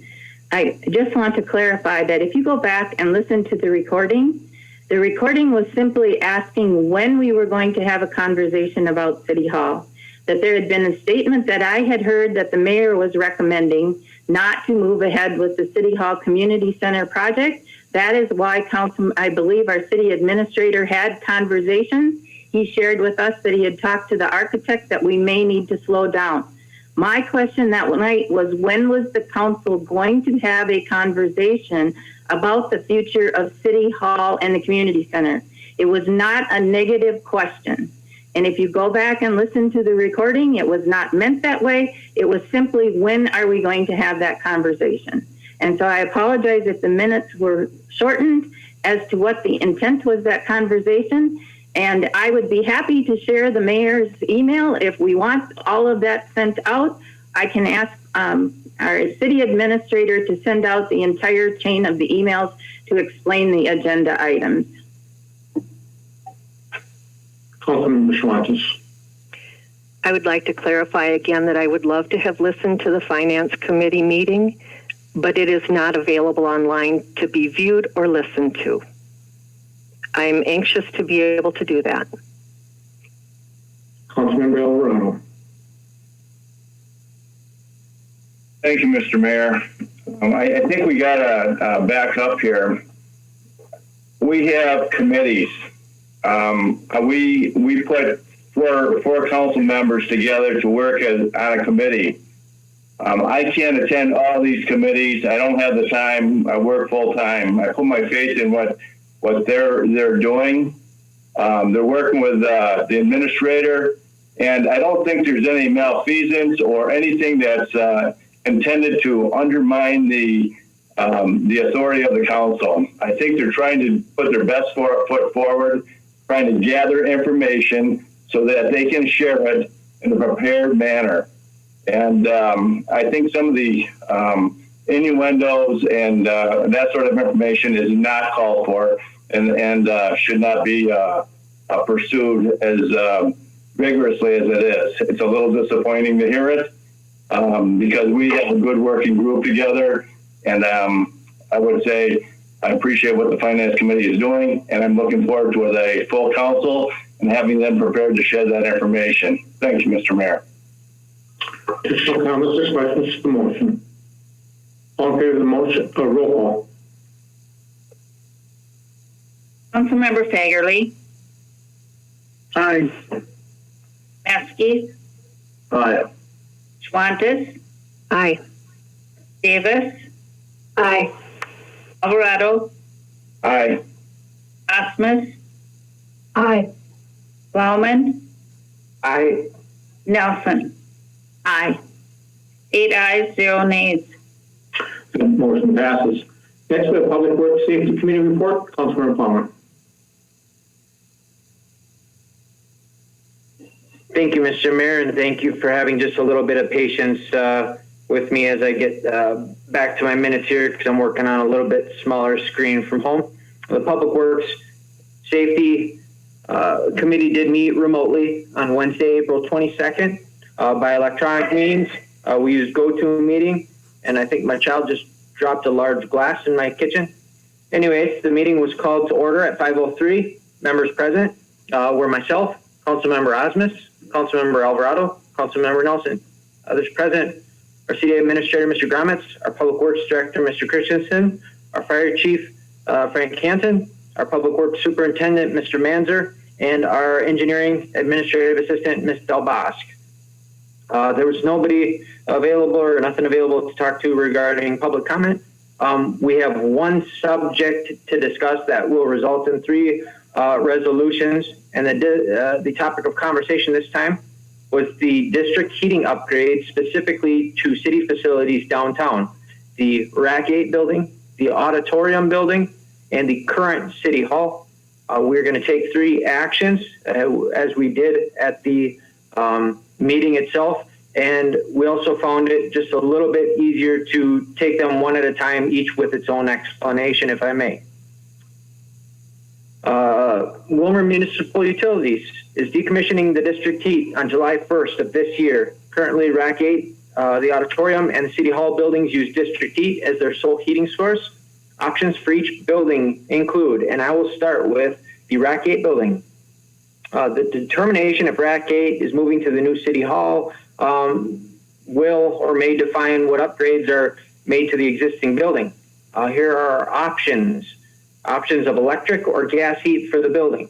I just want to clarify that if you go back and listen to the recording was simply asking when we were going to have a conversation about City Hall. That there had been a statement that I had heard that the mayor was recommending not to move ahead with the City Hall Community Center project. That is why I believe our city administrator had conversations. He shared with us that he had talked to the architect that we may need to slow down. My question that night was, when was the council going to have a conversation about the future of City Hall and the community center? It was not a negative question. And if you go back and listen to the recording, it was not meant that way. It was simply, when are we going to have that conversation? And so I apologize if the minutes were shortened as to what the intent was that conversation. And I would be happy to share the mayor's email. If we want all of that sent out, I can ask our city administrator to send out the entire chain of the emails to explain the agenda items. Councilmember Schwantes. I would like to clarify again that I would love to have listened to the Finance Committee meeting, but it is not available online to be viewed or listened to. I'm anxious to be able to do that. Councilmember Alvarado. Thank you, Mr. Mayor. I think we got to back up here. We have committees. We put four council members together to work on a committee. I can't attend all these committees. I don't have the time. I work full time. I put my faith in what they're doing. They're working with the administrator, and I don't think there's any malfeasance or anything that's intended to undermine the authority of the council. I think they're trying to put their best foot forward, trying to gather information so that they can share it in a prepared manner. And I think some of the innuendos and that sort of information is not called for and should not be pursued as vigorously as it is. It's a little disappointing to hear it because we have a good working group together. And I would say I appreciate what the Finance Committee is doing, and I'm looking forward to a full council and having them prepared to share that information. Thank you, Mr. Mayor. Additional comments or questions to the motion? All in favor of the motion, roll call. Councilmember Fagerly. Aye. Maskey. Aye. Schwantes. Aye. Davis. Aye. Alvarado. Aye. Osmus. Aye. Bauman. Aye. Nelson. Aye. 8 ayes, 0 nays. Motion passes. Next, we have Public Works Safety Committee report. Councilmember Palmer. Thank you, Mr. Mayor, and thank you for having just a little bit of patience with me as I get back to my minutes here, because I'm working on a little bit smaller screen from home. The Public Works Safety Committee did meet remotely on Wednesday, April 22nd by electronic means. We used GoToMeeting, and I think my child just dropped a large glass in my kitchen. Anyways, the meeting was called to order at 5:03. Members present were myself, Councilmember Osmus, Councilmember Alvarado, Councilmember Nelson. Others present our City Administrator, Mr. Gromitz, our Public Works Director, Mr. Christensen, our Fire Chief, Frank Canton, our Public Works Superintendent, Mr. Manzer, and our Engineering Administrative Assistant, Ms. Del Bosque. There was nobody available or nothing available to talk to regarding public comment. We have one subject to discuss that will result in 3 resolutions, and the topic of conversation this time was the district heating upgrade specifically to city facilities downtown, the Rack 8 building, the auditorium building, and the current city hall. We're going to take 3 actions as we did at the meeting itself, and we also found it just a little bit easier to take them one at a time, each with its own explanation, if I may. Willmar Municipal Utilities is decommissioning the district heat on July 1st of this year. Currently, Rack 8, the auditorium, and the City Hall buildings use district heat as their sole heating source. Options for each building include, and I will start with the Rack 8 building. The determination if Rack 8 is moving to the new City Hall will or may define what upgrades are made to the existing building. Here are our options. Options of electric or gas heat for the building.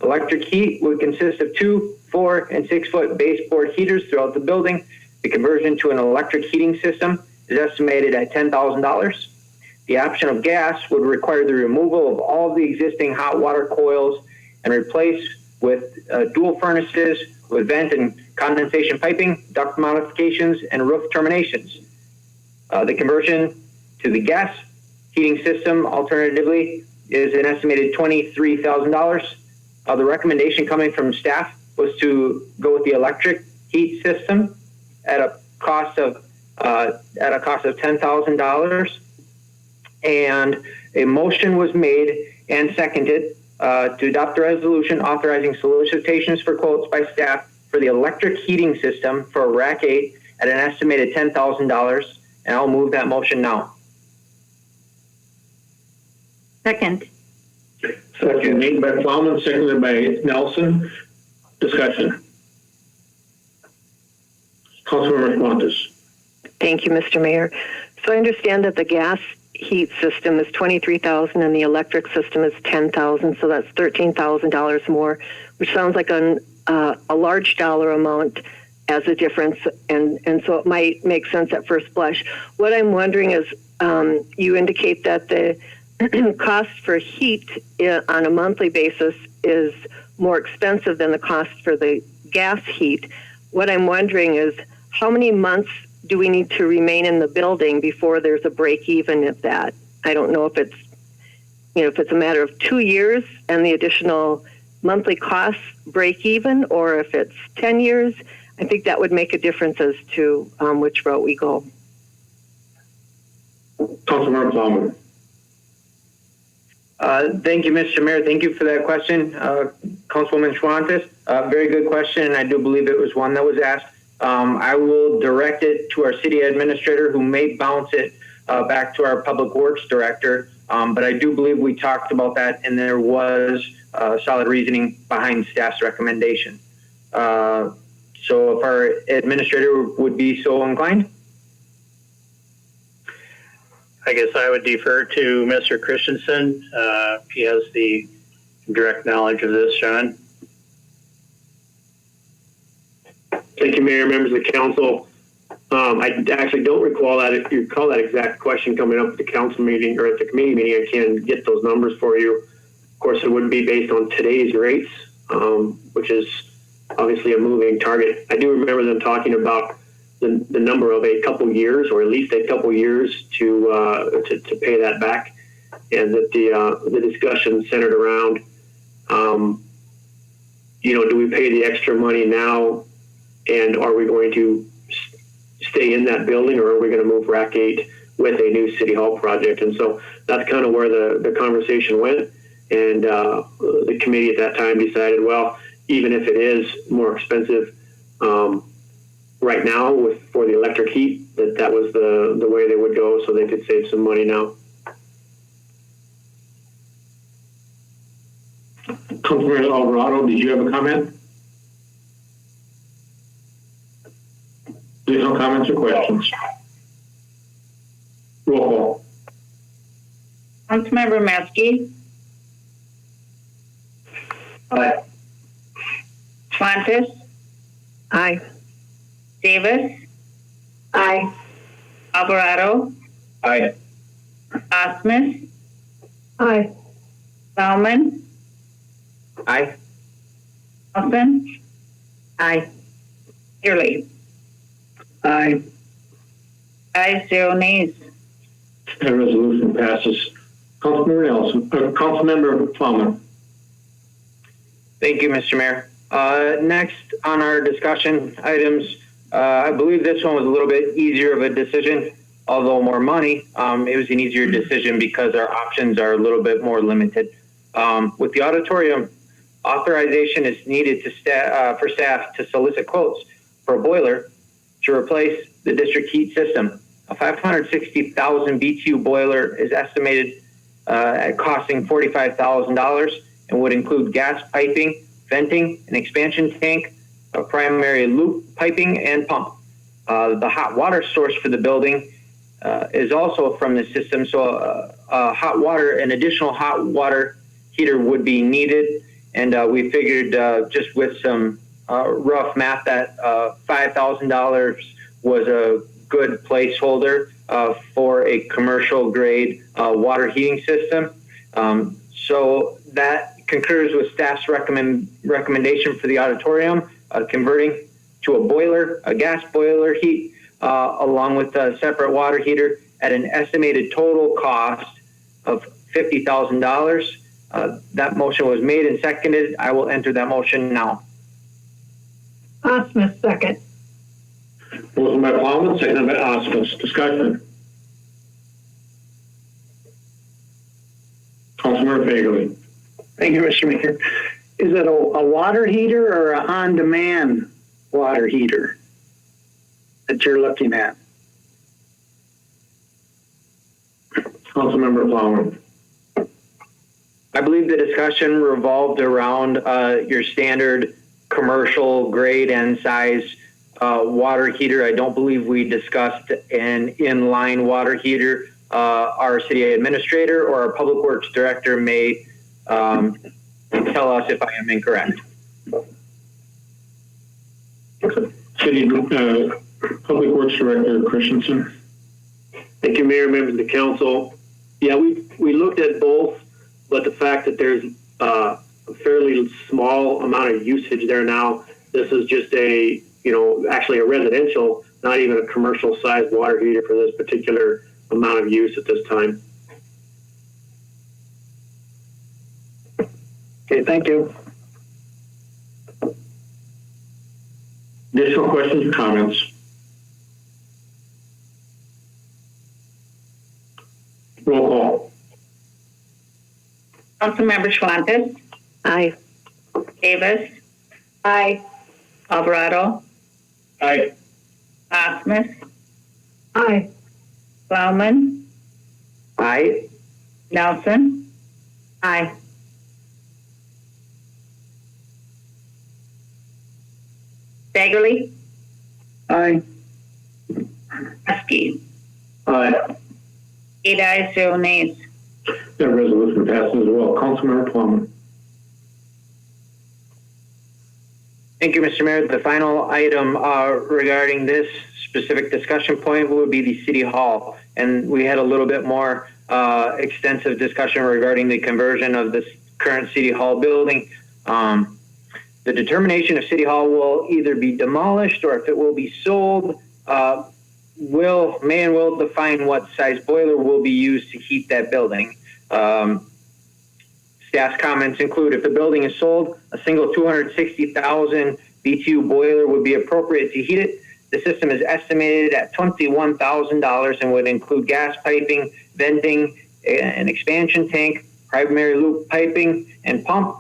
Electric heat would consist of 2, 4, and 6-foot baseboard heaters throughout the building. The conversion to an electric heating system is estimated at $10,000. The option of gas would require the removal of all of the existing hot water coils and replace with dual furnaces with vent and condensation piping, duct modifications, and roof terminations. The conversion to the gas heating system, alternatively, is an estimated $23,000. The recommendation coming from staff was to go with the electric heat system at a cost of $10,000, and a motion was made and seconded to adopt a resolution authorizing solicitations for quotes by staff for the electric heating system for Rack 8 at an estimated $10,000, and I'll move that motion now. Second. Second, made by Plowman, seconded by Nelson. Discussion. Councilmember Schwantes. Thank you, Mr. Mayor. So I understand that the gas heat system is $23,000 and the electric system is $10,000, so that's $13,000 more, which sounds like a large dollar amount as a difference, and so it might make sense at first blush. What I'm wondering is, you indicate that the cost for heat on a monthly basis is more expensive than the cost for the gas heat. What I'm wondering is, how many months do we need to remain in the building before there's a break even at that? I don't know if it's, if it's a matter of 2 years and the additional monthly costs break even, or if it's 10 years. I think that would make a difference as to which route we go. Councilmember Plowman. Thank you, Mr. Mayor. Thank you for that question, Councilwoman Schwantes. Very good question, and I do believe it was one that was asked. I will direct it to our city administrator, who may bounce it back to our public works director. But I do believe we talked about that, and there was solid reasoning behind staff's recommendation. So if our administrator would be so inclined. I guess I would defer to Mr. Christensen. He has the direct knowledge of this, Sean. Thank you, Mayor, members of the council. I actually don't recall that. If you recall that exact question coming up at the council meeting or at the committee meeting, I can get those numbers for you. Of course, it would be based on today's rates, which is obviously a moving target. I do remember them talking about the number of a couple years, or at least a couple years to pay that back, and that the discussion centered around, do we pay the extra money now, and are we going to stay in that building, or are we going to move Rack 8 with a new City Hall project? And so that's kind of where the conversation went, and the committee at that time decided, well, even if it is more expensive right now for the electric heat, that was the way they would go, so they could save some money now. Councilmember Alvarado, did you have a comment? There's no comments or questions. Roll call. Councilmember Maskey. Aye. Schwantes. Aye. Davis, Aye. Alvarado, Aye. Osmus, Aye. Bauman, Aye. Nelson, Aye. Early. Aye. Ayes, 0 nays. That resolution passes. Councilmember Nelson, Councilmember Plowman. Thank you, Mr. Mayor. Next on our discussion items, I believe this one was a little bit easier of a decision, although more money. It was an easier decision because our options are a little bit more limited. With the auditorium, authorization is needed for staff to solicit quotes for a boiler to replace the district heat system. A 560,000 BTU boiler is estimated at costing $45,000 and would include gas piping, venting, an expansion tank, a primary loop piping, and pump. The hot water source for the building is also from the system, so an additional hot water heater would be needed. And we figured just with some rough math that $5,000 was a good placeholder for a commercial grade water heating system. So that concurs with staff's recommendation for the auditorium, converting to a boiler, a gas boiler heat, along with a separate water heater at an estimated total cost of $50,000. That motion was made and seconded. I will enter that motion now. Osmus, second. Motion by Plowman, seconded by Osmus. Discussion. Councilmember Fagerly. Thank you, Mr. Mayor. Is it a water heater or an on-demand water heater that you're looking at? Councilmember Plowman. I believe the discussion revolved around your standard commercial grade and size water heater. I don't believe we discussed an inline water heater. Our city administrator or our public works director may tell us if I am incorrect. City Public Works Director Christensen. Thank you, Mayor, members of the council. Yeah, we looked at both, but the fact that there's a fairly small amount of usage there now, this is just actually a residential, not even a commercial sized water heater for this particular amount of use at this time. Okay, thank you. Additional questions or comments? Roll call. Councilmember Schwantes, Aye. Davis, Aye. Alvarado, Aye. Osmus, Aye. Bauman, Aye. Nelson, Aye. Bagley, Aye. Husky. Aye. 8 ayes, 0 nays. That resolution passes as well. Councilmember Plowman. Thank you, Mr. Mayor. The final item regarding this specific discussion point would be the City Hall. And we had a little bit more extensive discussion regarding the conversion of this current City Hall building. The determination of City Hall will either be demolished or if it will be sold, may and will define what size boiler will be used to heat that building. Staff's comments include if the building is sold, a single 260,000 BTU boiler would be appropriate to heat it. The system is estimated at $21,000 and would include gas piping, venting, an expansion tank, primary loop piping, and pump.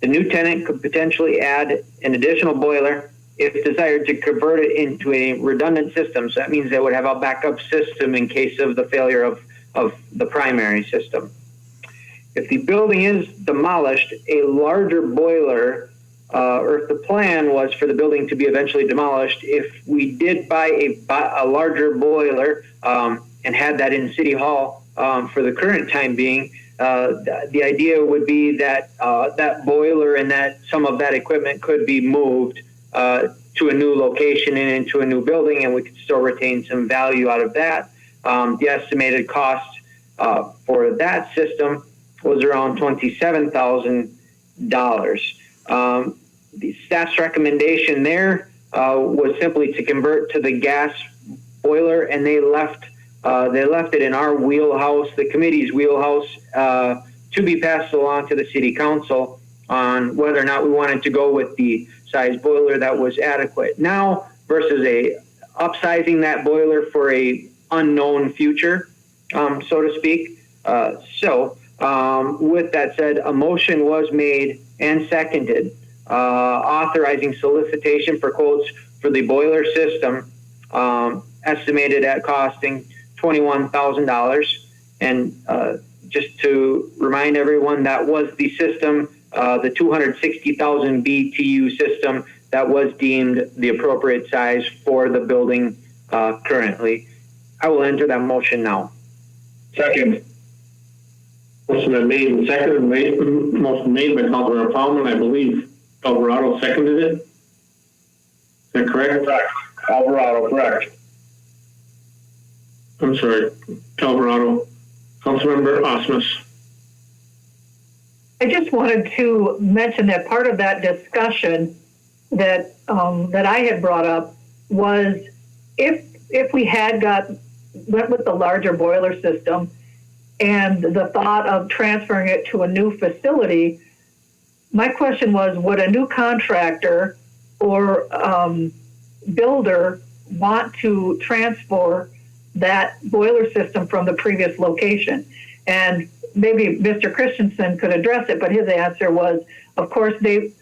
The new tenant could potentially add an additional boiler if desired to convert it into a redundant system. So that means they would have a backup system in case of the failure of the primary system. If the building is demolished, a larger boiler, or if the plan was for the building to be eventually demolished, if we did buy a larger boiler and had that in City Hall for the current time being, the idea would be that that boiler and that some of that equipment could be moved to a new location and into a new building, and we could still retain some value out of that. The estimated cost for that system was around $27,000. The staff's recommendation there was simply to convert to the gas boiler, and they left it in our wheelhouse, the committee's wheelhouse, to be passed along to the city council on whether or not we wanted to go with the size boiler that was adequate now versus upsizing that boiler for a unknown future, so to speak. With that said, a motion was made and seconded authorizing solicitation for quotes for the boiler system, estimated at costing $21,000. And just to remind everyone, that was the system, the 260,000 BTU system that was deemed the appropriate size for the building currently. I will enter that motion now. Second. Motion been made and seconded. Motion made by Councilmember Plowman. I believe Alvarado seconded it. Is that correct? Correct. Alvarado, correct. I'm sorry, Alvarado. Councilmember Osmus. I just wanted to mention that part of that discussion that I had brought up was if we had went with the larger boiler system and the thought of transferring it to a new facility, my question was, would a new contractor or builder want to transfer that boiler system from the previous location? And maybe Mr. Christensen could address it, but his answer was, of course, they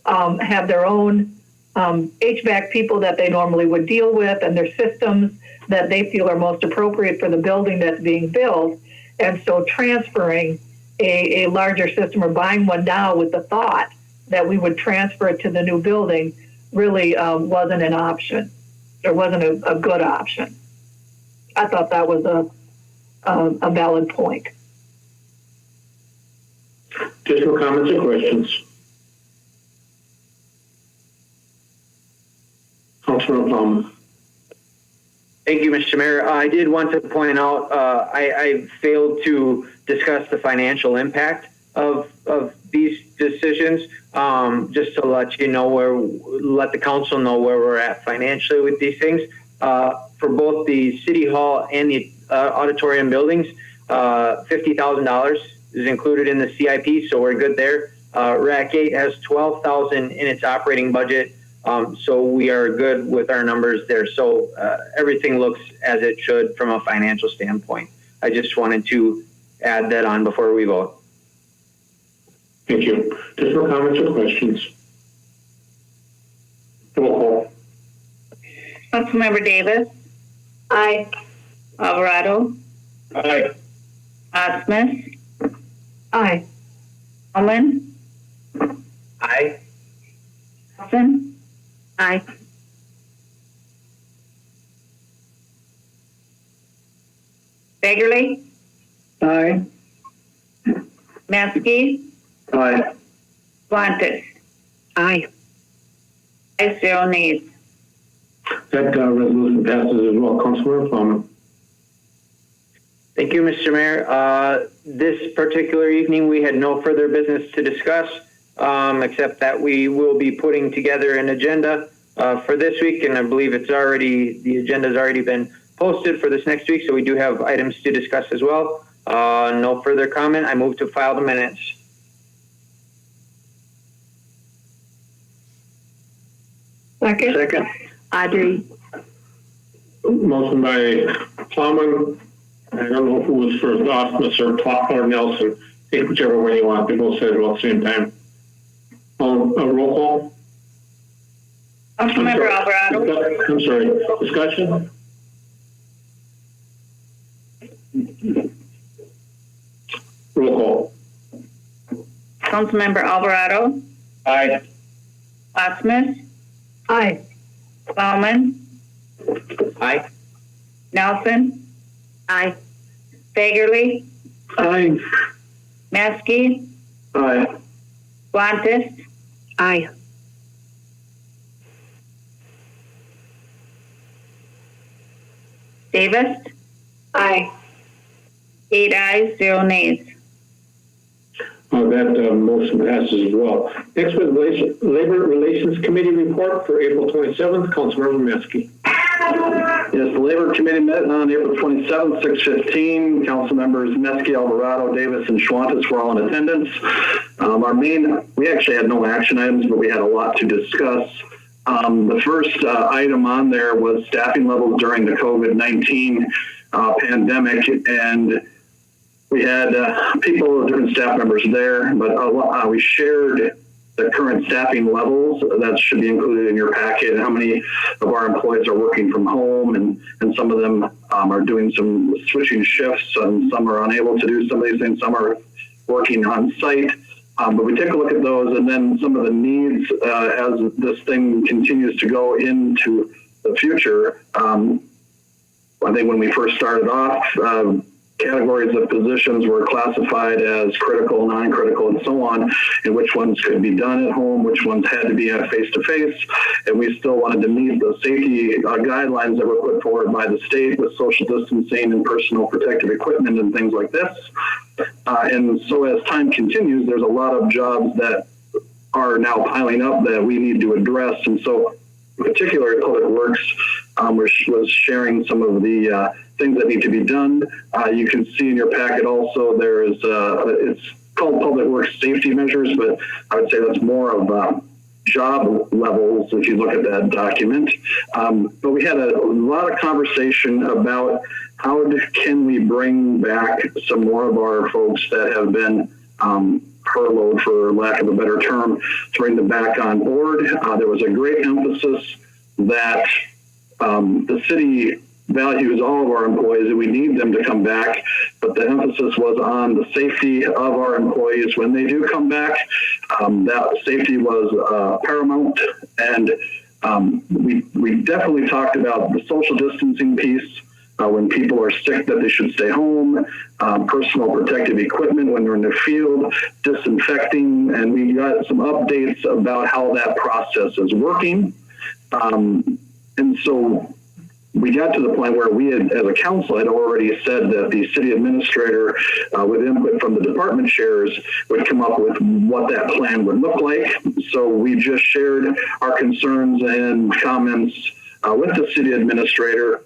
have their own HVAC people that they normally would deal with and their systems that they feel are most appropriate for the building that's being built. And so transferring a larger system or buying one now with the thought that we would transfer it to the new building really wasn't an option. Or wasn't a good option. I thought that was a valid point. Additional comments or questions? Councilmember Plowman. Thank you, Mr. Mayor. I did want to point out I failed to discuss the financial impact of these decisions. Just to let you know let the council know where we're at financially with these things. For both the city hall and the auditorium buildings, $50,000 is included in the CIP, so we're good there. RAC 8 has $12,000 in its operating budget. So we are good with our numbers there. So everything looks as it should from a financial standpoint. I just wanted to add that on before we vote. Thank you. Additional comments or questions? Roll call. Councilmember Davis. Aye. Alvarado. Aye. Osmus. Aye. Plowman. Aye. Nelson. Aye. Bagley. Aye. Maskey. Aye. Guantes. Aye. 5-0 nays. That resolution passes as well. Councilmember Plowman. Thank you, Mr. Mayor. This particular evening, we had no further business to discuss, except that we will be putting together an agenda for this week, and I believe the agenda's already been posted for this next week, so we do have items to discuss as well. No further comment. I move to file the minutes. Second. Second. Audrey. Motion by Plowman. I don't know who was first, Osmus or Nelson. Take whichever one you want. They both said it all at the same time. Roll call. Councilmember Alvarado. I'm sorry. Discussion? Roll call. Councilmember Alvarado. Aye. Osmus. Aye. Plowman. Aye. Nelson. Aye. Bagley. Aye. Maskey. Aye. Guantes. Aye. Davis? Aye. 8 ayes, 0 nays. That motion passes as well. Next, with Labor Relations Committee report for April 27th, Councilmember Metzke. Yes, the Labor Committee met on April 27th, 6:15. Council members Metzke, Alvarado, Davis, and Schwantes were all in attendance. We actually had no action items, but we had a lot to discuss. The first item on there was staffing levels during the COVID-19 pandemic, and we had different staff members there, but we shared the current staffing levels. That should be included in your packet. How many of our employees are working from home, and some of them are doing some switching shifts, and some are unable to do some of these things. Some are working on site. But we take a look at those, and then some of the needs as this thing continues to go into the future. I think when we first started off, categories of positions were classified as critical, non-critical, and so on, and which ones could be done at home, which ones had to be face-to-face, and we still wanted to meet the safety guidelines that were put forward by the state with social distancing and personal protective equipment and things like this. And so as time continues, there's a lot of jobs that are now piling up that we need to address, and so in particular, Public Works was sharing some of the things that need to be done. You can see in your packet also there is, it's called Public Works safety measures, but I would say that's more of job levels if you look at that document. But we had a lot of conversation about how can we bring back some more of our folks that have been furloughed, for lack of a better term, to bring them back on board. There was a great emphasis that the city values all of our employees and we need them to come back, but the emphasis was on the safety of our employees when they do come back. That safety was paramount, and we definitely talked about the social distancing piece. When people are sick, that they should stay home, personal protective equipment when they're in the field, disinfecting, and we got some updates about how that process is working. And so we got to the point where we had, as a council, had already said that the city administrator, with input from the department chairs, would come up with what that plan would look like. So we just shared our concerns and comments with the city administrator.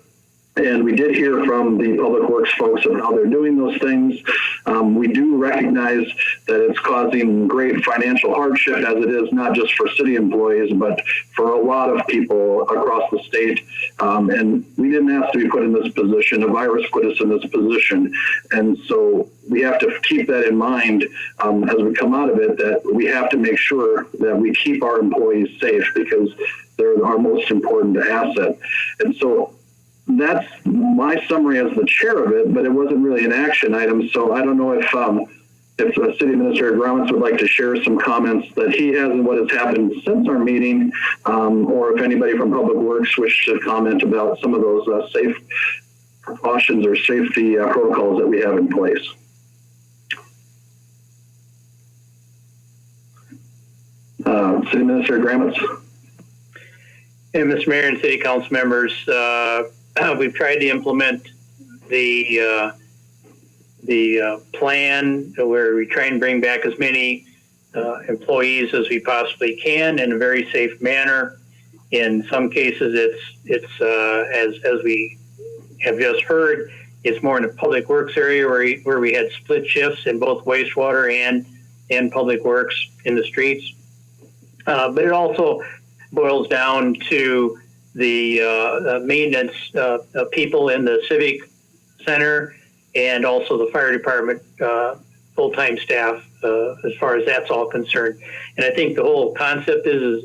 And we did hear from the Public Works folks about how they're doing those things. We do recognize that it's causing great financial hardship, as it is not just for city employees, but for a lot of people across the state. And we didn't ask to be put in this position. A virus put us in this position. And so we have to keep that in mind as we come out of it, that we have to make sure that we keep our employees safe, because they're our most important asset. And so that's my summary as the chair of it, but it wasn't really an action item. So I don't know if City Administrator Gromans would like to share some comments that he has and what has happened since our meeting, or if anybody from Public Works wishes to comment about some of those safe precautions or safety protocols that we have in place. City Administrator Gromans. And Mr. Mayor and City Council members, we've tried to implement the plan where we try and bring back as many employees as we possibly can in a very safe manner. In some cases, it's as we have just heard, it's more in the Public Works area where we had split shifts in both wastewater and Public Works in the streets. But it also boils down to the maintenance people in the Civic Center, and also the fire department full-time staff, as far as that's all concerned. And I think the whole concept is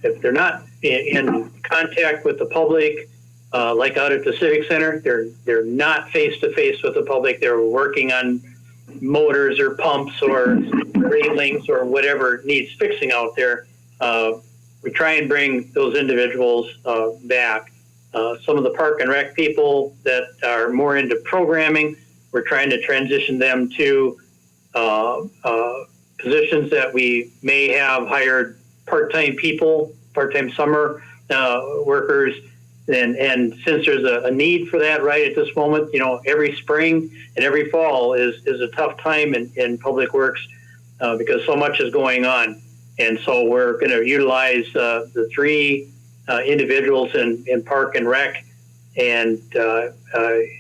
if they're not in contact with the public, like out at the Civic Center, they're not face-to-face with the public. They're working on motors or pumps or railings or whatever needs fixing out there. We try and bring those individuals back. Some of the park and rec people that are more into programming, we're trying to transition them to positions that we may have hired part-time people, part-time summer workers And since there's a need for that right at this moment, every spring and every fall is a tough time in Public Works because so much is going on. And so we're going to utilize the three individuals in Park and Rec and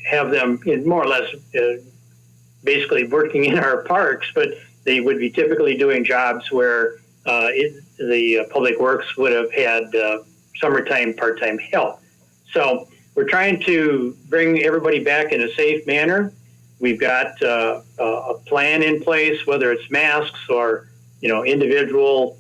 have them more or less basically working in our parks, but they would be typically doing jobs where the Public Works would have had summertime part-time help. So we're trying to bring everybody back in a safe manner. We've got a plan in place, whether it's masks or individual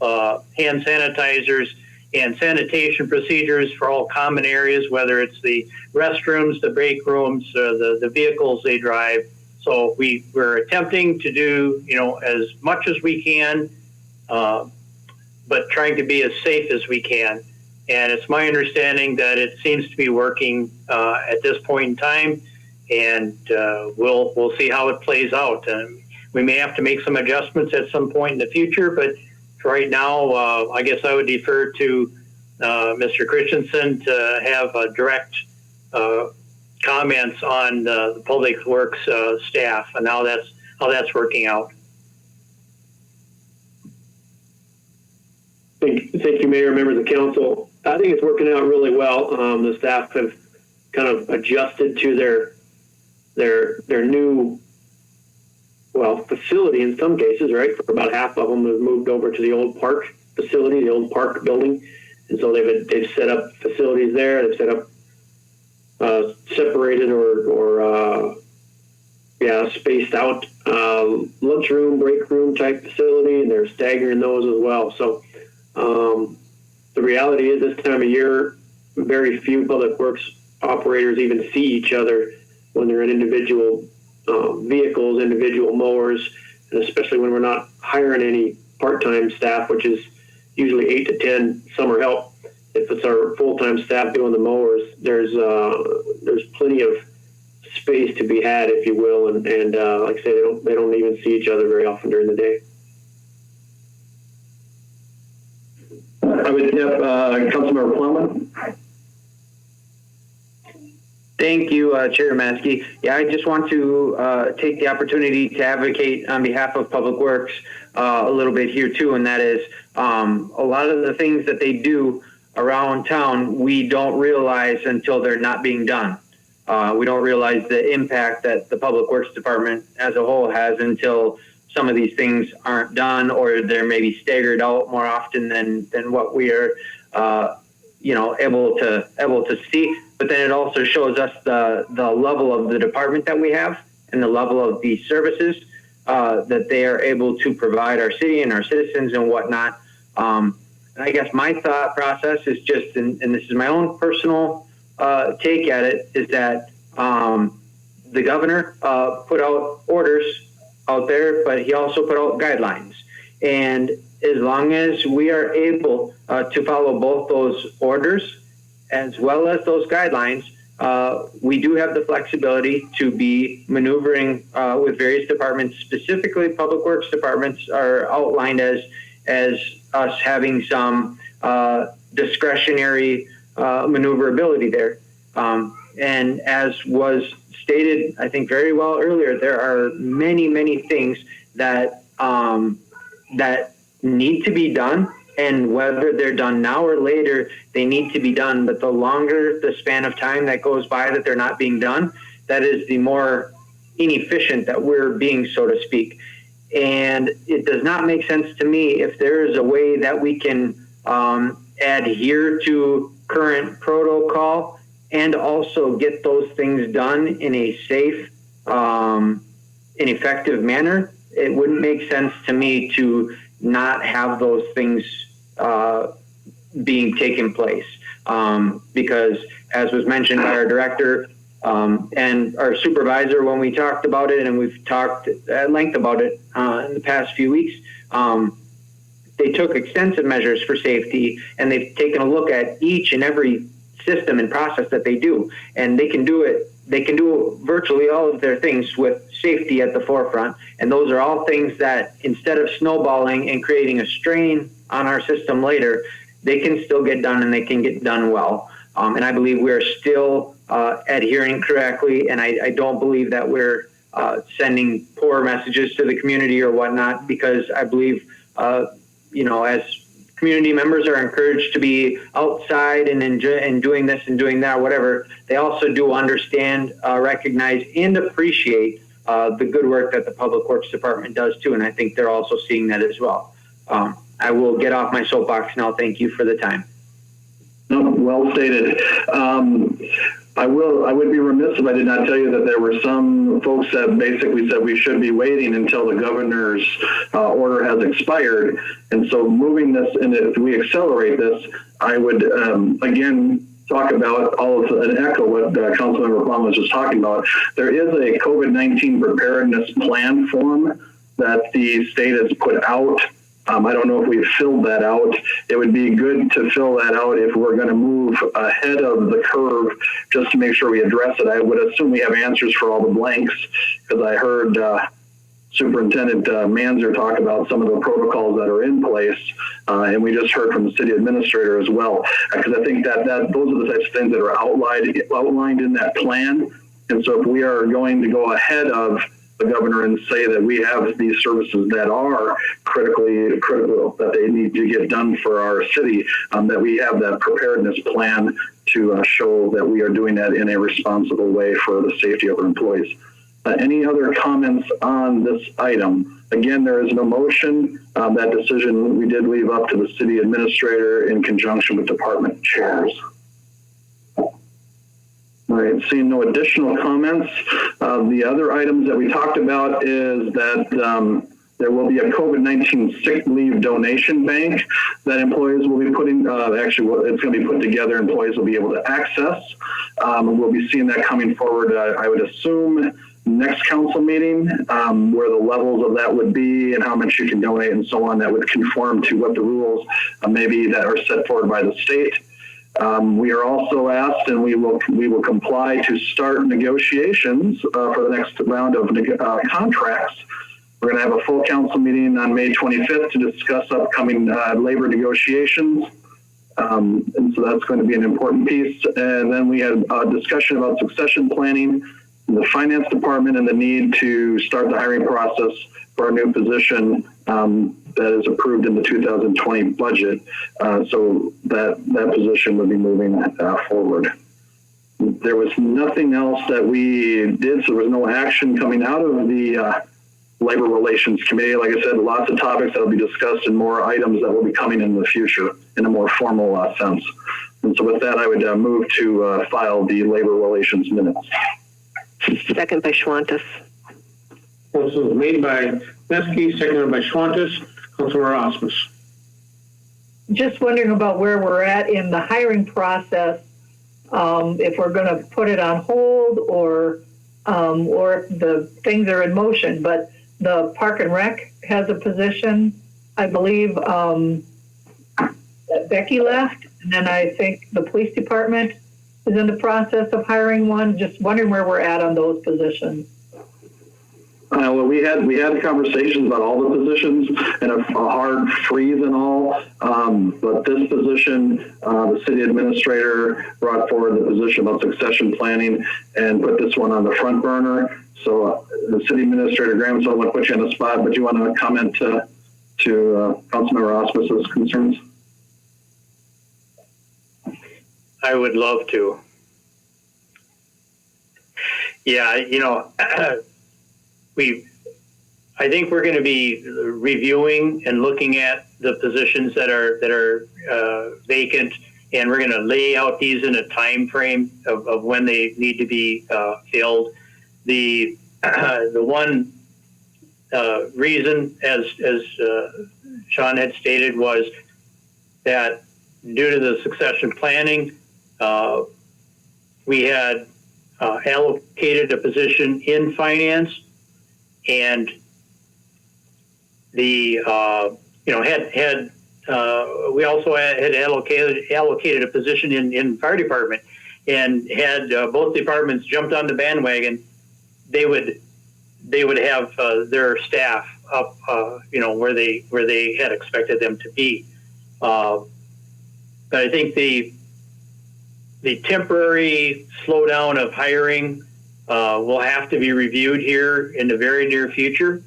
hand sanitizers and sanitation procedures for all common areas, whether it's the restrooms, the break rooms, the vehicles they drive. So we're attempting to do as much as we can, but trying to be as safe as we can. And it's my understanding that it seems to be working at this point in time, and we'll see how it plays out. And we may have to make some adjustments at some point in the future, but for right now, I guess I would defer to Mr. Christensen to have direct comments on the Public Works staff and how that's working out. Thank you, Mayor, members of council. I think it's working out really well. The staff have kind of adjusted to their new, facility in some cases, right? For about half of them have moved over to the old park facility, the old park building. And so they've set up facilities there. They've set up separated or spaced out lunchroom, break room type facility, and they're staggering those as well. So the reality is this time of year, very few Public Works operators even see each other when they're in individual vehicles, individual mowers, and especially when we're not hiring any part-time staff, which is usually 8 to 10 summer help. If it's our full-time staff doing the mowers, there's plenty of space to be had, if you will, and like I say, they don't even see each other very often during the day. I would have Councilmember Plowman. Thank you, Chair Maskey. Yeah, I just want to take the opportunity to advocate on behalf of Public Works a little bit here too, and that is a lot of the things that they do around town we don't realize until they're not being done. We don't realize the impact that the Public Works Department as a whole has until some of these things aren't done, or they're maybe staggered out more often than what we are able to see. But then it also shows us the level of the department that we have and the level of the services that they are able to provide our city and our citizens and whatnot. And I guess my thought process is just, and this is my own personal take at it, is that the governor put out orders out there, but he also put out guidelines. And as long as we are able to follow both those orders as well as those guidelines, we do have the flexibility to be maneuvering with various departments. Specifically, Public Works departments are outlined as us having some discretionary maneuverability there. And as was stated, I think very well earlier, there are many, many things that that need to be done, and whether they're done now or later, they need to be done. But the longer the span of time that goes by that they're not being done, that is the more inefficient that we're being, so to speak. And it does not make sense to me if there is a way that we can adhere to current protocol and also get those things done in a safe and effective manner. It wouldn't make sense to me to not have those things being taken place, because as was mentioned by our director and our supervisor when we talked about it, and we've talked at length about it in the past few weeks, they took extensive measures for safety, and they've taken a look at each and every system and process that they do, and they can do it. They can do virtually all of their things with safety at the forefront. And those are all things that, instead of snowballing and creating a strain on our system later, they can still get done, and they can get done well. And I believe we're still adhering correctly, and I don't believe that we're sending poor messages to the community or whatnot, because I believe, as community members are encouraged to be outside and doing this and doing that, whatever, they also do understand, recognize, and appreciate the good work that the Public Works Department does too. And I think they're also seeing that as well. I will get off my soapbox now. Thank you for the time. No, well stated. I would be remiss if I did not tell you that there were some folks that basically said we should be waiting until the governor's order has expired. And so moving this, and if we accelerate this, I would, again, talk about all of and echo what Councilmember Plum was just talking about. There is a COVID-19 preparedness plan form that the state has put out. I don't know if we've filled that out. It would be good to fill that out if we're going to move ahead of the curve, just to make sure we address it. I would assume we have answers for all the blanks, because I heard Superintendent Manzer talk about some of the protocols that are in place, and we just heard from the city administrator as well, because I think that those are the types of things that are outlined in that plan. And so if we are going to go ahead of the governor and say that we have these services that are critical, that they need to get done for our city, that we have that preparedness plan to show that we are doing that in a responsible way for the safety of our employees. Any other comments on this item? Again, there is no motion. That decision we did leave up to the city administrator in conjunction with department chairs. All right, seeing no additional comments. The other items that we talked about is that there will be a COVID-19 sick leave donation bank that employees will be putting, actually it's going to be put together, employees will be able to access. We'll be seeing that coming forward, I would assume, next council meeting, where the levels of that would be and how much you can donate and so on, that would conform to what the rules maybe that are set forward by the state. We are also asked, and we will comply, to start negotiations for the next round of contracts. We're going to have a full council meeting on May 25th to discuss upcoming labor negotiations. And so that's going to be an important piece. And then we had a discussion about succession planning in the finance department and the need to start the hiring process for a new position that is approved in the 2020 budget. So that position would be moving forward. There was nothing else that we did, so there was no action coming out of the Labor Relations Committee. Like I said, lots of topics that will be discussed and more items that will be coming in the future in a more formal sense. And so with that, I would move to file the Labor Relations minutes. Second by Schwantes. Motion was made by Meske, seconded by Schwantes. Councilor Rasmus. Just wondering about where we're at in the hiring process, if we're going to put it on hold or if the things are in motion. But the Park and Rec has a position, I believe, that Becky left, and then I think the police department is in the process of hiring one. Just wondering where we're at on those positions. Well, we had conversations about all the positions and a hard freeze and all. But this position, the city administrator brought forward the position about succession planning and put this one on the front burner. So the city administrator, Graham, so I want to put you on the spot, but do you want to comment to Councilmember Osmus's concerns? I would love to. Yeah, I think we're going to be reviewing and looking at the positions that are vacant, and we're going to lay out these in a time frame of when they need to be filled. The one reason, as Sean had stated, was that due to the succession planning, we had allocated a position in finance, and the we also had allocated a position in fire department, and had both departments jumped on the bandwagon, they would have their staff up where they had expected them to be. But I think the temporary slowdown of hiring will have to be reviewed here in the very near future.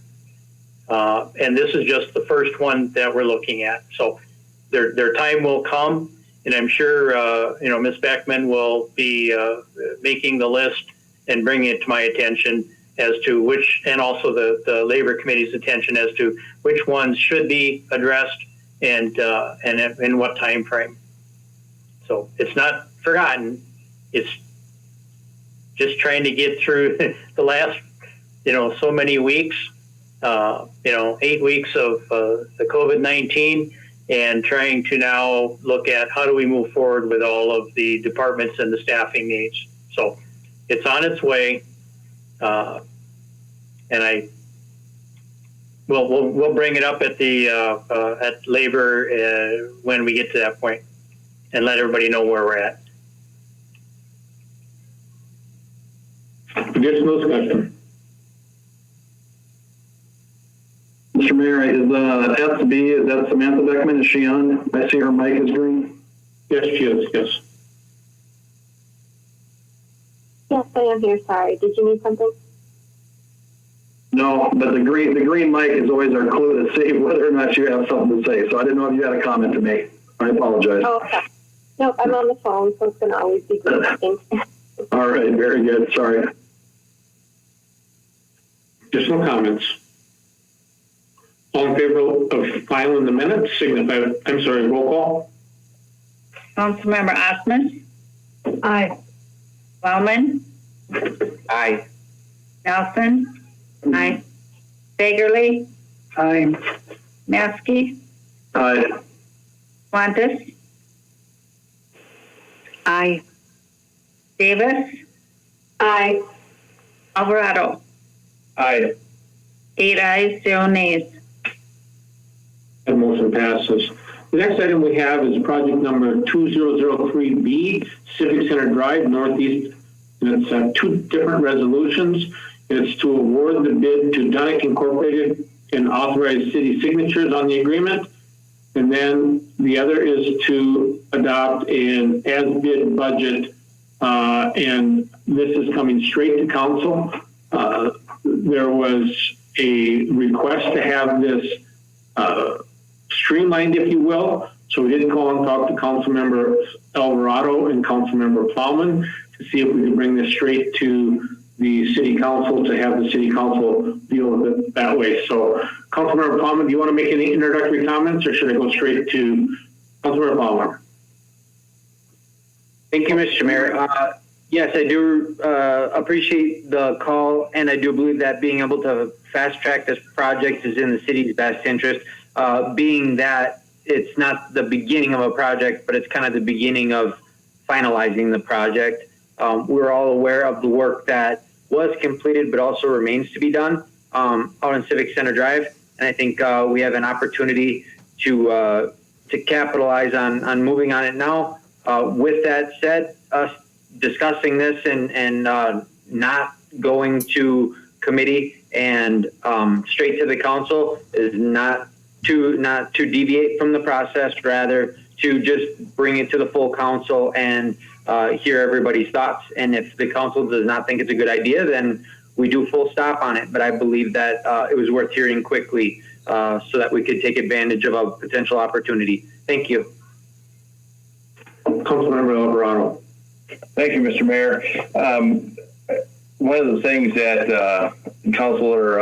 And this is just the first one that we're looking at. So their time will come, and I'm sure, Ms. Beckman will be making the list and bringing it to my attention as to which, and also the Labor Committee's attention as to which ones should be addressed and in what time frame. So it's not forgotten. It's just trying to get through the last, so many weeks, 8 weeks of the COVID-19, and trying to now look at how do we move forward with all of the departments and the staffing needs. So it's on its way, and we'll bring it up at the at Labor when we get to that point, and let everybody know where we're at. Additional discussion. Mr. Mayor, is SB, is that Samantha Beckman? Is she on? I see her mic is green. Yes, she is. Yes. Yes, I am here. Sorry. Did you need something? No, but the green mic is always our clue to see whether or not you have something to say. So I didn't know if you had a comment to make. I apologize. Oh, okay. Nope, I'm on the phone, so it's going to always be green, I think. All right, very good. Sorry. Additional comments? All in favor of filing the minutes, signify, roll call. Councilmember Osman? Aye. Wellman? Aye. Nelson? Aye. Fagerly? Aye. Maskey? Aye. Qantas? Aye. Davis? Aye. Alvarado? Aye. 8 ayes, 0 nays. That motion passes. The next item we have is project number 2003B, Civic Center Drive, Northeast, and it's 2 different resolutions. It's to award the bid to Dunick Incorporated and authorize city signatures on the agreement. And then the other is to adopt an as-bid budget, and this is coming straight to council. There was a request to have this streamlined, if you will. So we did call and talk to Councilmember Alvarado and Councilmember Plowman to see if we could bring this straight to the city council to have the city council deal with it that way. So Councilmember Plowman, do you want to make any introductory comments, or should I go straight to Councilmember Plowman? Thank you, Mr. Mayor. Yes, I do appreciate the call, and I do believe that being able to fast track this project is in the city's best interest, being that it's not the beginning of a project, but it's kind of the beginning of finalizing the project. We're all aware of the work that was completed, but also remains to be done out in Civic Center Drive, and I think we have an opportunity to capitalize on moving on it now. With that said, us discussing this and not going to committee and straight to the council is not to deviate from the process, rather to just bring it to the full council and hear everybody's thoughts. And if the council does not think it's a good idea, then we do full stop on it. But I believe that it was worth hearing quickly so that we could take advantage of a potential opportunity. Thank you. Councilmember Alvarado. Thank you, Mr. Mayor. One of the things that Councilor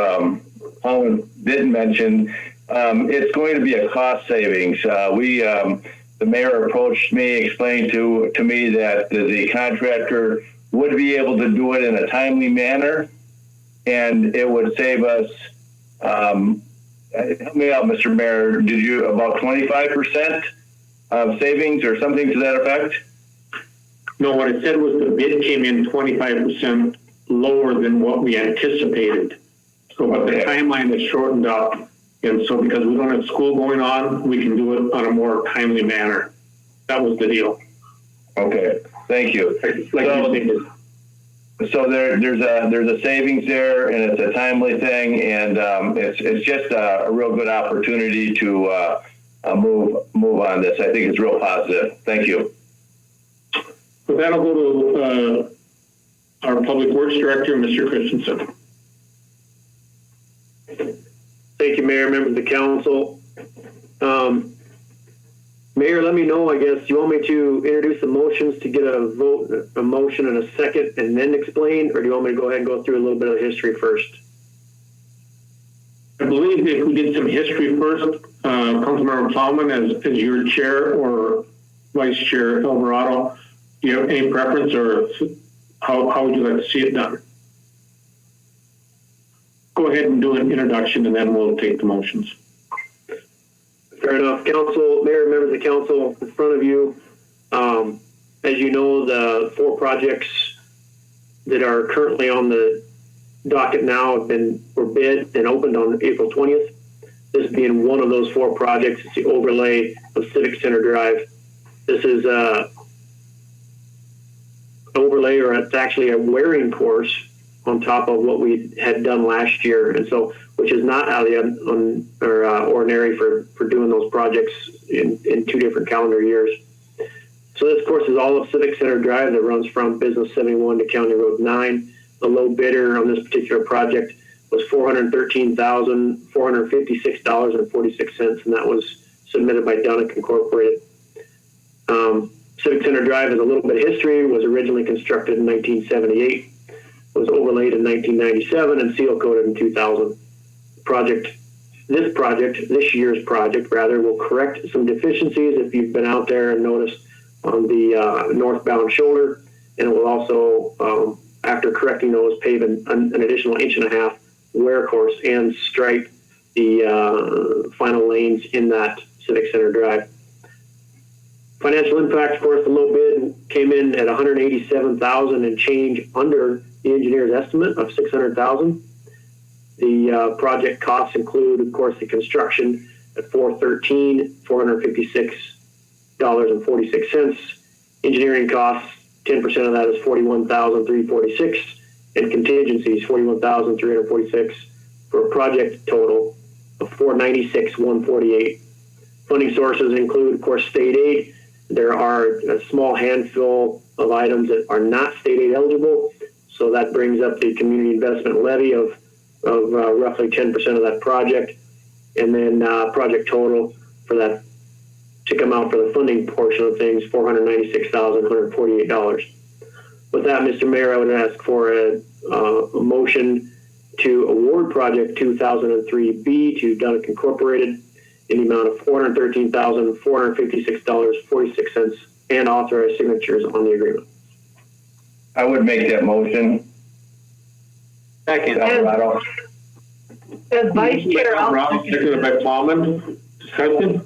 Holland didn't mention, it's going to be a cost savings. The mayor approached me, explained to me that the contractor would be able to do it in a timely manner, and it would save us, help me out, Mr. Mayor, did you, about 25% of savings or something to that effect? No, what I said was the bid came in 25% lower than what we anticipated. So but the timeline is shortened up. And so because we don't have school going on, we can do it on a more timely manner. That was the deal. Okay, thank you. So there's a savings there, and it's a timely thing, and it's just a real good opportunity to move on this. I think it's real positive. Thank you. With that, I'll go to our Public Works Director, Mr. Christensen. Thank you, Mayor, members of the council. Mayor, let me know, I guess, you want me to introduce the motions to get a motion and a second and then explain, or do you want me to go ahead and go through a little bit of the history first? I believe if we did some history first, Councilmember Plowman as your chair or Vice Chair Alvarado, do you have any preference, or how would you like to see it done? Go ahead and do an introduction and then we'll take the motions. Fair enough. Council, Mayor, members of the council, in front of you, as you know, the 4 projects that are currently on the docket now were bid and opened on April 20th. This being one of those 4 projects, it's the overlay of Civic Center Drive. This is an overlay, or it's actually a wearing course on top of what we had done last year, and so which is not out of the ordinary for doing those projects in 2 different calendar years. So this course is all of Civic Center Drive that runs from Business 71 to County Road 9. The low bidder on this particular project was $413,456.46, and that was submitted by Dunick Incorporated. Civic Center Drive has a little bit of history. Was originally constructed in 1978, was overlaid in 1997, and seal coated in 2000. This year's project, will correct some deficiencies if you've been out there and noticed on the northbound shoulder, and it will also, after correcting those, pave an additional 1.5 inch wear course and stripe the final lanes in that Civic Center Drive. Financial impact, of course, the low bid came in at $187,000 and change under the engineer's estimate of $600,000. The project costs include, of course, the construction at $456.46. Engineering costs, 10% of that is $41,346, and contingencies $41,346 for a project total of $496,148. Funding sources include, of course, state aid. There are a small handful of items that are not state aid eligible, so that brings up the community investment levy of roughly 10% of that project, and then project total for that to come out for the funding portion of things, $496,148. With that, Mr. Mayor, I would ask for a motion to award project 2003B to Dunick Incorporated in the amount of $413,456.46 and authorize signatures on the agreement. I would make that motion. Second. As Vice Chair, Seconded by Plowman. Discussion?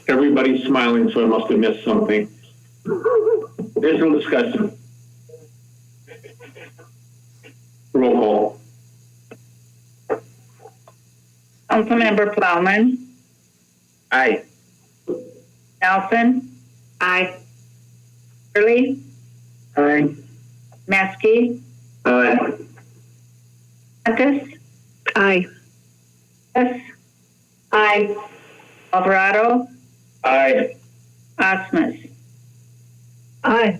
Everybody's smiling, so I must have missed something. Additional discussion. Roll call. Councilmember Plowman, Aye. Nelson, Aye. Hurley, Aye. Maskey, Aye. Hunkus, Aye. Hess, Aye. Alvarado, Aye. Osmus. aye.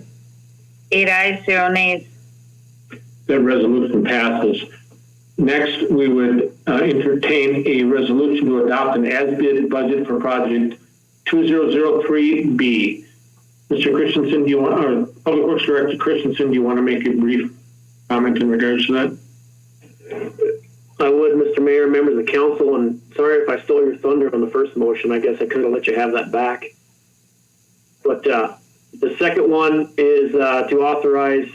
8 ayes, 0 nays. That resolution passes. Next, we would entertain a resolution to adopt an as-bid budget for project 2003B. Mr. Christensen, or Public Works Director Christensen, do you want to make a brief comment in regards to that? I would, Mr. Mayor, members of the council, and sorry if I stole your thunder on the first motion. I guess I could have let you have that back. But the second one is to authorize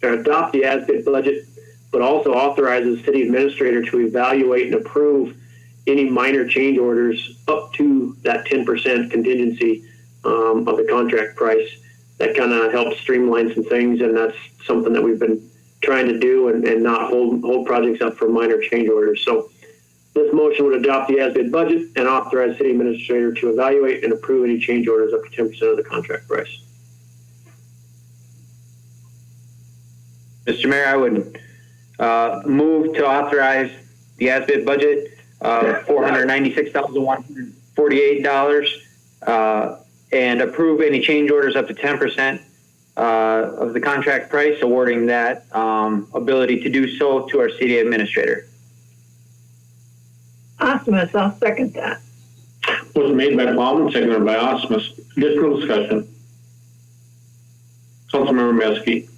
or adopt the as-bid budget, but also authorizes the city administrator to evaluate and approve any minor change orders up to that 10% contingency of the contract price. That kind of helps streamline some things, and that's something that we've been trying to do and not hold projects up for minor change orders. So this motion would adopt the as-bid budget and authorize city administrator to evaluate and approve any change orders up to 10% of the contract price. Mr. Mayor, I would move to authorize the as-bid budget $496,148, and approve any change orders up to 10% of the contract price, awarding that ability to do so to our city administrator. Osmus, I'll second that. Was made by Bauman, seconded by Osmus. Additional discussion. Councilmember Metzke.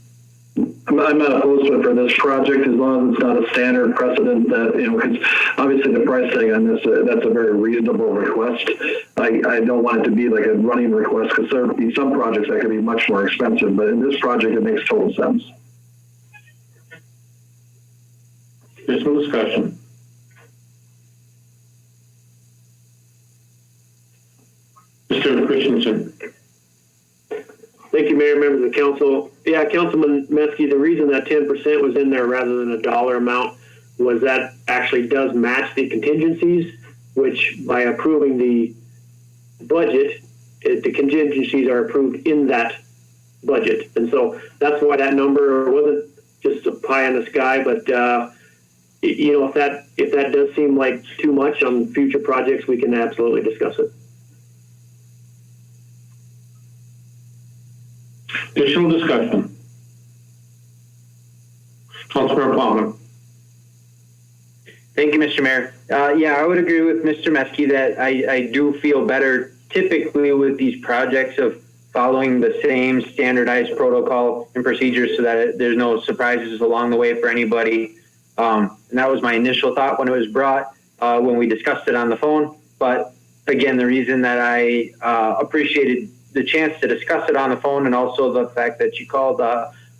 I'm not opposed to it for this project as long as it's not a standard precedent that, because obviously the price tag on this, that's a very reasonable request. I don't want it to be like a running request because there will be some projects that could be much more expensive, but in this project, it makes total sense. Additional discussion. Mr. Christensen. Thank you, Mayor, members of the council. Yeah, Councilman Metzke, the reason that 10% was in there rather than a dollar amount was that actually does match the contingencies, which by approving the budget, the contingencies are approved in that budget. And so that's why that number wasn't just a pie in the sky, but you know, if that does seem like too much on future projects, we can absolutely discuss it. Additional discussion. Councilmember Bauman. Thank you, Mr. Mayor. Yeah, I would agree with Mr. Metzke that I do feel better typically with these projects of following the same standardized protocol and procedures so that there's no surprises along the way for anybody. And that was my initial thought when it was brought, when we discussed it on the phone. But again, the reason that I appreciated the chance to discuss it on the phone, and also the fact that you called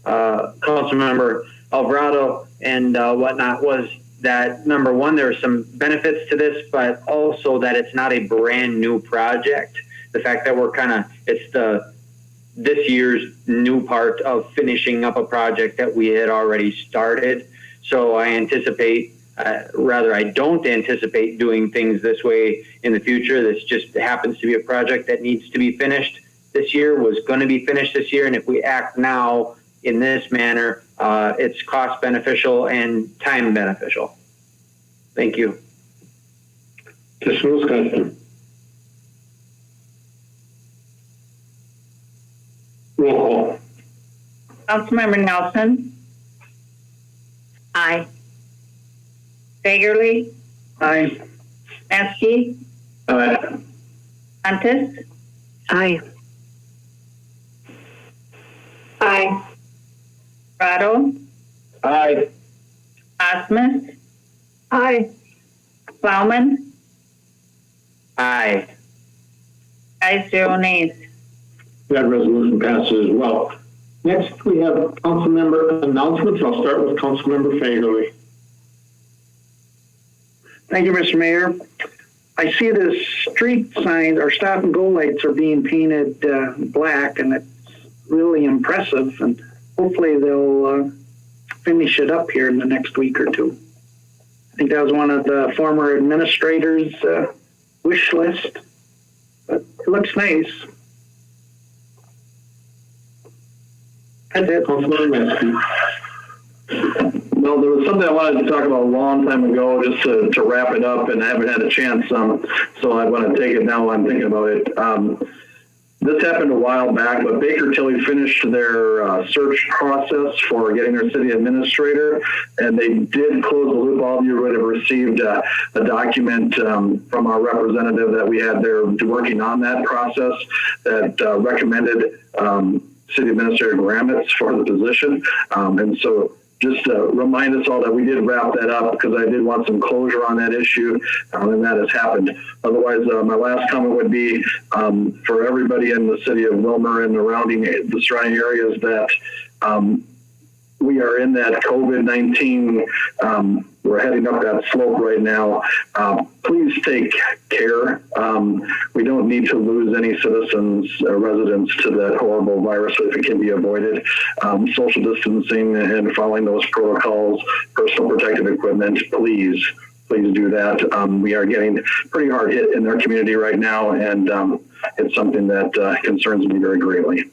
Councilmember Alvarado and whatnot, was that number one, there are some benefits to this, but also that it's not a brand new project. The fact that it's this year's new part of finishing up a project that we had already started. So I anticipate, I don't anticipate doing things this way in the future. This just happens to be a project that needs to be finished this year, was going to be finished this year. And if we act now in this manner, it's cost beneficial and time beneficial. Thank you. Additional discussion. Roll call. Councilmember Nelson. Aye. Fagerly. Aye. Metzke. Aye. Huntus. Aye. Aye. Rado. Aye. Osmus. Aye. Plowman. Aye. Ayes, 0 nays. That resolution passes as well. Next, we have council member announcements. I'll start with Councilmember Fagerly. Thank you, Mr. Mayor. I see the street signs or stop and go lights are being painted black, and it's really impressive. And hopefully they'll finish it up here in the next week or two. I think that was one of the former administrators' wish list, but it looks nice. That's it. Councilmember Metzke. Well, there was something I wanted to talk about a long time ago, just to wrap it up, and I haven't had a chance, so I want to take it now while I'm thinking about it. This happened a while back, but Baker Tilly finished their search process for getting their city administrator, and they did close the loop. All of you would have received a document from our representative that we had there working on that process that recommended city administrator Gramitz for the position. And so just to remind us all that we did wrap that up, because I did want some closure on that issue, and that has happened. Otherwise, my last comment would be for everybody in the city of Willmar and the surrounding areas that we are in that COVID-19, we're heading up that slope right now. Please take care. We don't need to lose any citizens, residents to that horrible virus if it can be avoided. Social distancing and following those protocols, personal protective equipment, please do that. We are getting pretty hard hit in our community right now, and it's something that concerns me very greatly.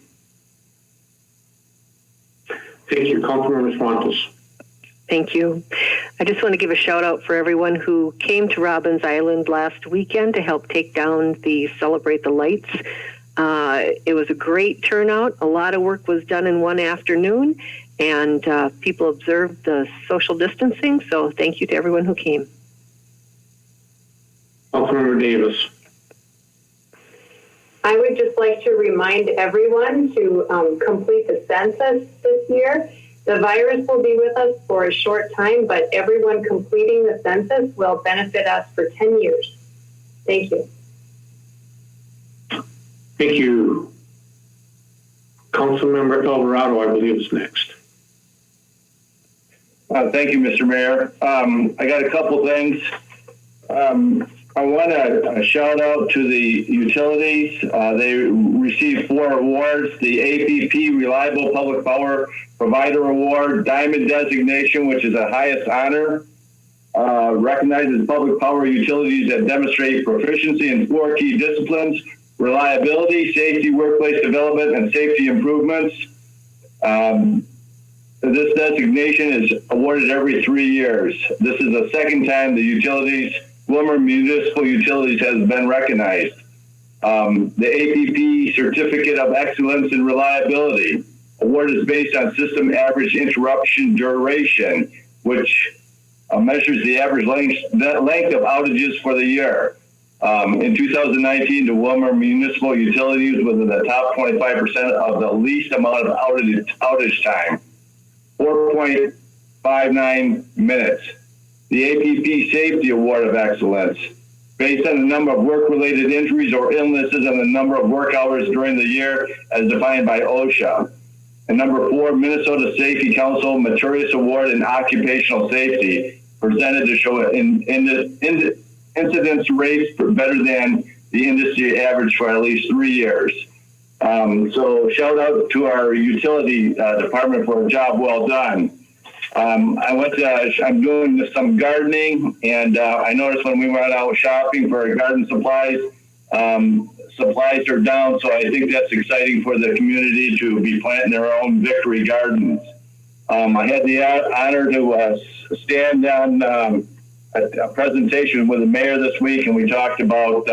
Thank you, Councilmember Swantis. Thank you. I just want to give a shout out for everyone who came to Robbins Island last weekend to help take down the Celebrate the Lights. It was a great turnout. A lot of work was done in one afternoon, and people observed the social distancing. So thank you to everyone who came. Councilmember Davis. I would just like to remind everyone to complete the census this year. The virus will be with us for a short time, but everyone completing the census will benefit us for 10 years. Thank you. Thank you. Councilmember Alvarado, I believe, is next. Thank you, Mr. Mayor. I got a couple things. I want to shout out to the utilities. They received 4 awards: the APP Reliable Public Power Provider Award, Diamond Designation, which is the highest honor, recognizes public power utilities that demonstrate proficiency in 4 key disciplines: reliability, safety, workplace development, and safety improvements. This designation is awarded every 3 years. This is the second time the Willmar Municipal Utilities has been recognized. The APP Certificate of Excellence in Reliability award is based on system average interruption duration, which measures the average length of outages for the year. In 2019, the Willmar Municipal Utilities was in the top 25% of the least amount of outage time, 4.59 minutes. The APP Safety Award of Excellence, based on the number of work-related injuries or illnesses and the number of work hours during the year as defined by OSHA. And number 4, Minnesota Safety Council Meritorious Award in Occupational Safety, presented to show incidence rates better than the industry average for at least 3 years. So shout out to our utility department for a job well done. I'm doing some gardening, and I noticed when we went out shopping for garden supplies, supplies are down, so I think that's exciting for the community to be planting their own victory gardens. I had the honor to stand on a presentation with the mayor this week, and we talked about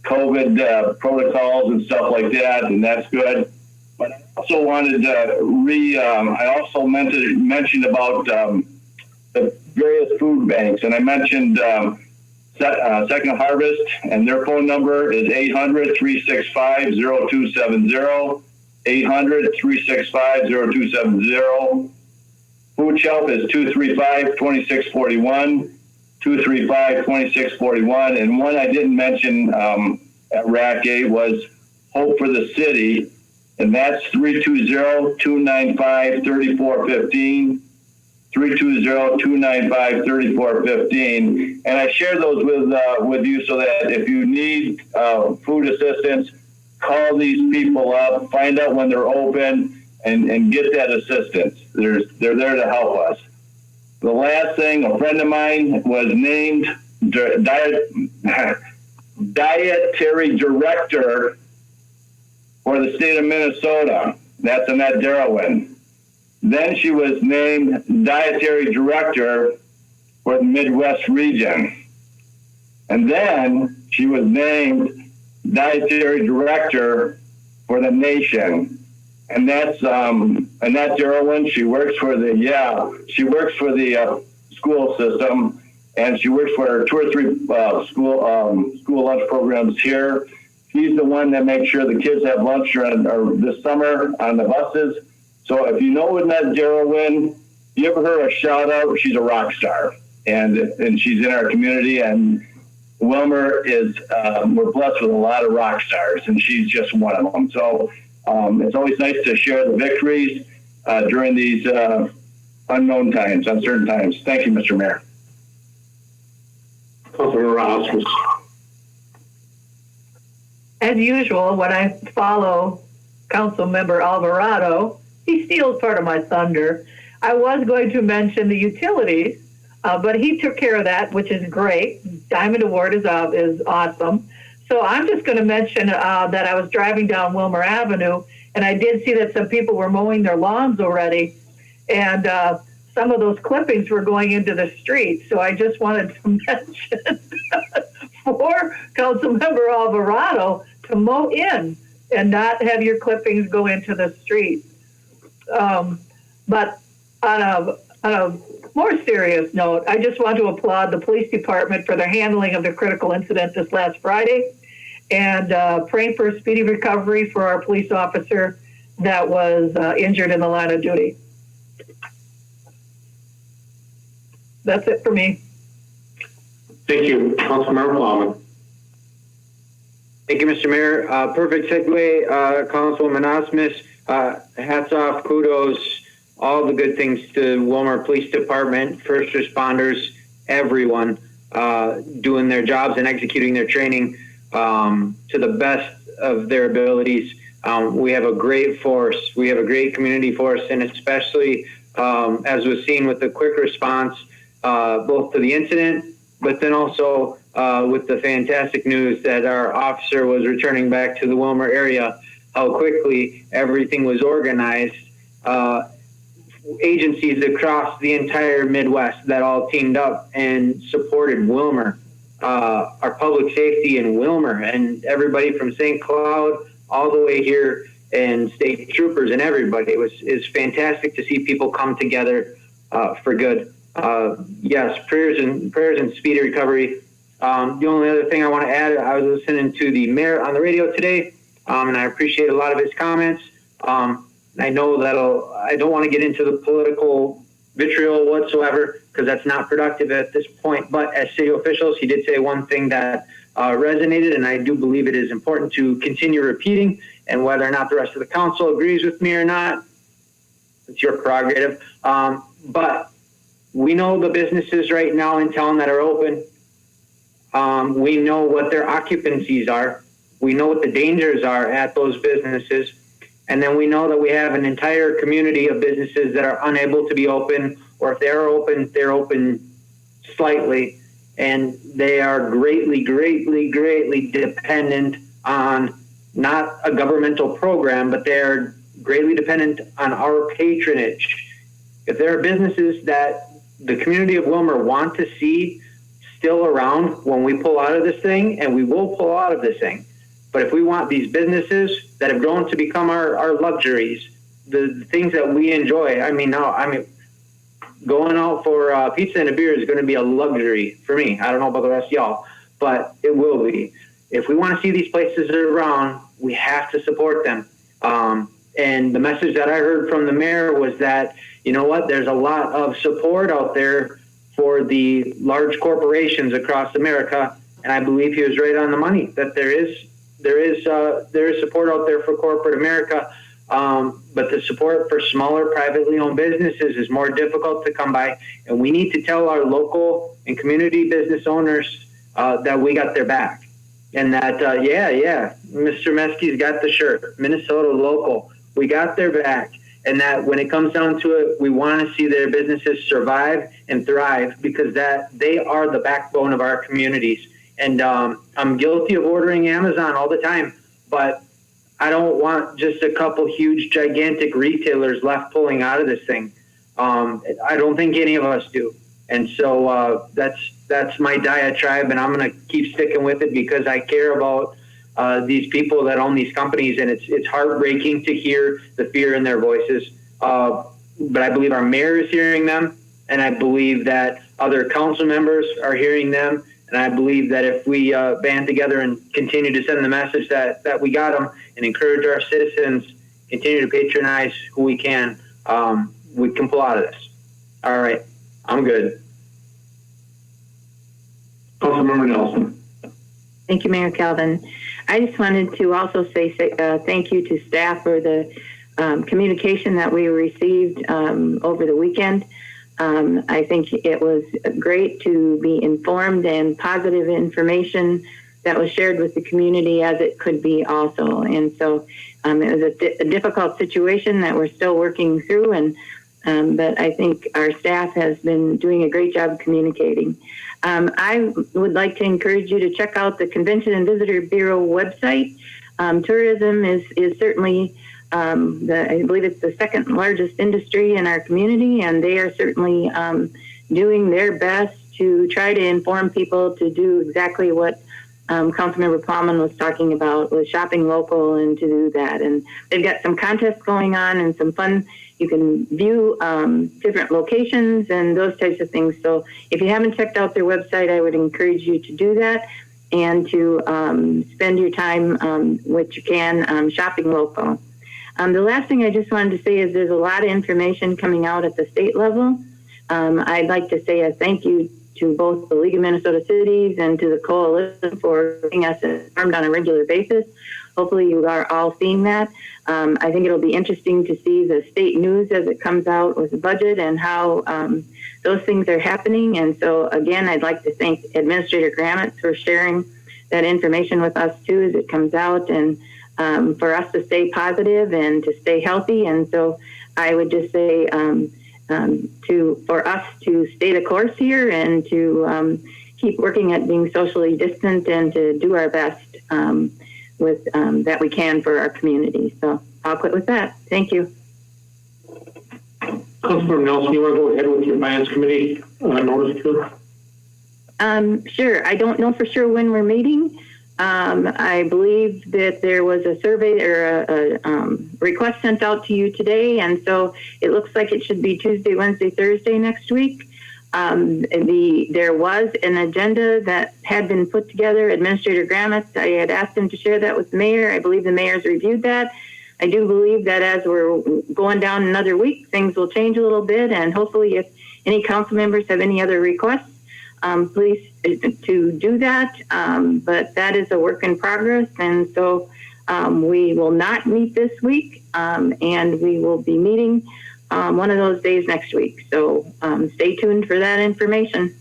COVID protocols and stuff like that, and that's good. But I also wanted to I also mentioned about the various food banks, and I mentioned Second Harvest, and their phone number is 800-365-0270, 800-365-0270. Food Shelf is 235-2641, 235-2641, and one I didn't mention at RAC 8 was Hope for the City, and that's 320-295-3415, 320-295-3415. And I share those with you so that if you need food assistance, call these people up, find out when they're open, and get that assistance. They're there to help us. The last thing, a friend of mine was named dietary director for the state of Minnesota. That's Annette Darwin. Then she was named dietary director for the Midwest region. And then she was named dietary director for the nation. And that's Annette Darwin. She works for the school system, and she works for 2 or 3 school lunch programs here. She's the one that makes sure the kids have lunch this summer on the buses. So if you know Annette Darwin, give her a shout out. She's a rock star, and she's in our community. And Willmar is we're blessed with a lot of rock stars, and she's just one of them. So it's always nice to share the victories during these unknown times, uncertain times. Thank you, Mr. Mayor. Councilmember Rasmus. As usual, when I follow Councilmember Alvarado, he steals part of my thunder. I was going to mention the utilities, but he took care of that, which is great. Diamond Award is awesome. So I'm just going to mention that I was driving down Willmar Avenue, and I did see that some people were mowing their lawns already. And so some of those clippings were going into the street. So I just wanted to mention for Councilmember Alvarado to mow in and not have your clippings go into the street. But on a more serious note, I just want to applaud the police department for their handling of the critical incident this last Friday, and praying for a speedy recovery for our police officer that was injured in the line of duty. That's it for me. Thank you, Councilmember Plowman. Thank you, Mr. Mayor. Perfect segue, Councilwoman Osmus. Hats off, kudos, all the good things to Willmar Police Department, first responders, everyone doing their jobs and executing their training to the best of their abilities. We have a great force. We have a great community force, and especially as was seen with the quick response, both to the incident, but then also with the fantastic news that our officer was returning back to the Willmar area, how quickly everything was organized. Agencies across the entire Midwest that all teamed up and supported Willmar, our public safety in Willmar, and everybody from St. Cloud all the way here, and state troopers and everybody. It's fantastic to see people come together for good. Yes, prayers and speedy recovery. The only other thing I want to add, I was listening to the mayor on the radio today, and I appreciate a lot of his comments. I know I don't want to get into the political vitriol whatsoever, because that's not productive at this point. But as city officials, he did say one thing that resonated, and I do believe it is important to continue repeating. And whether or not the rest of the council agrees with me or not, it's your prerogative. But we know the businesses right now in town that are open. We know what their occupancies are. We know what the dangers are at those businesses. And then we know that we have an entire community of businesses that are unable to be open, or if they're open slightly, and they are greatly dependent on not a governmental program, but they're greatly dependent on our patronage. If there are businesses that the community of Willmar want to see still around when we pull out of this thing, and we will pull out of this thing, but if we want these businesses that have grown to become our luxuries, the things that we enjoy, going out for pizza and a beer is going to be a luxury for me. I don't know about the rest of y'all, but it will be. If we want to see these places around, we have to support them. And the message that I heard from the mayor was that, you know what, there's a lot of support out there for the large corporations across America, and I believe he was right on the money, that there is support out there for corporate America, but the support for smaller privately owned businesses is more difficult to come by, and we need to tell our local and community business owners that we got their back, and that Mr. Meskey's got the shirt, Minnesota local, we got their back, and that when it comes down to it, we want to see their businesses survive and thrive, because that they are the backbone of our communities. And I'm guilty of ordering Amazon all the time, but I don't want just a couple huge, gigantic retailers left pulling out of this thing. I don't think any of us do. And so that's my diatribe, and I'm going to keep sticking with it because I care about these people that own these companies, and it's heartbreaking to hear the fear in their voices. But I believe our mayor is hearing them, and I believe that other council members are hearing them. And I believe that if we band together and continue to send the message that we got them, and encourage our citizens, continue to patronize who we can pull out of this. All right, I'm good. Councilmember Nelson. Thank you, Mayor Calvin. I just wanted to also say thank you to staff for the communication that we received over the weekend. I think it was great to be informed, and positive information that was shared with the community as it could be also. And so it was a difficult situation that we're still working through, but I think our staff has been doing a great job communicating. I would like to encourage you to check out the Convention and Visitor Bureau website. Tourism is certainly I believe it's the second largest industry in our community, and they are certainly doing their best to try to inform people to do exactly what Councilmember Plowman was talking about, with shopping local, and to do that. And they've got some contests going on and some fun. You can view different locations and those types of things. So if you haven't checked out their website, I would encourage you to do that and to spend your time, which you can, shopping local. The last thing I just wanted to say is there's a lot of information coming out at the state level. I'd like to say a thank you to both the League of Minnesota Cities and to the coalition for keeping us informed on a regular basis. Hopefully you are all seeing that. I think it'll be interesting to see the state news as it comes out with the budget and how those things are happening. And so again, I'd like to thank Administrator Grammett for sharing that information with us too as it comes out, and for us to stay positive and to stay healthy. And so I would just say for us to stay the course here and to keep working at being socially distant and to do our best with that we can for our community. So I'll quit with that. Thank you. Councilmember Nelson, you want to go ahead with your Finance Committee notice too? Sure. I don't know for sure when we're meeting. I believe that there was a survey or a request sent out to you today, and so it looks like it should be Tuesday, Wednesday, Thursday next week. There was an agenda that had been put together. Administrator Grammett, I had asked him to share that with the mayor. I believe the mayor's reviewed that. I do believe that as we're going down another week, things will change a little bit, and hopefully if any council members have any other requests, please to do that. But that is a work in progress, and so we will not meet this week, and we will be meeting one of those days next week. So stay tuned for that information.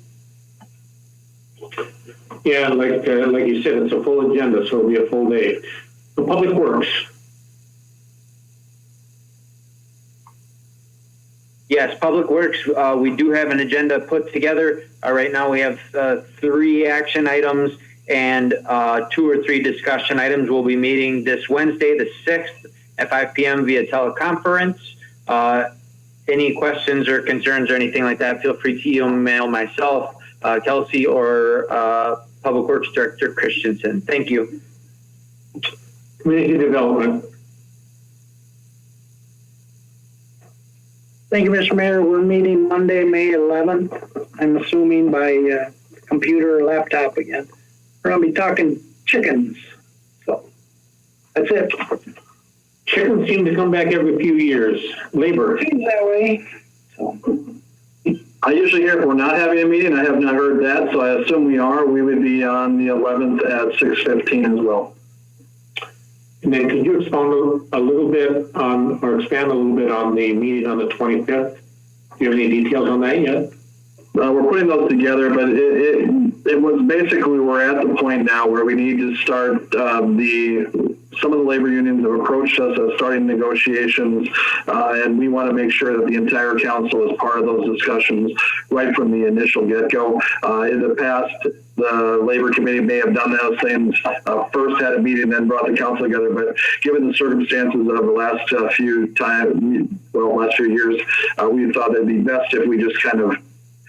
Yeah, like you said, it's a full agenda, so it'll be a full day. The Public Works. Yes, Public Works, we do have an agenda put together. Right now we have 3 action items and 2 or 3 discussion items. We'll be meeting this Wednesday, the 6th at 5 p.m. via teleconference. Any questions or concerns or anything like that, feel free to email myself, Kelsey, or Public Works Director Christensen. Thank you. Community Development. Thank you, Mr. Mayor. We're meeting Monday, May 11th. I'm assuming by computer or laptop again. We're going to be talking chickens. So that's it. Chickens seem to come back every few years. Labor. Seems that way. So. I usually hear if we're not having a meeting. I have not heard that, so I assume we are. We would be on the 11th at 6:15 as well. And then could you expound a little bit on, or expand a little bit on the meeting on the 25th? Do you have any details on that yet? We're putting those together, but it was basically, we're at the point now where we need to start some of the labor unions have approached us as starting negotiations, and we want to make sure that the entire council is part of those discussions right from the initial get-go. In the past, the labor committee may have done that same first had a meeting, then brought the council together. But given the circumstances of the last few years, we thought it'd be best if we just kind of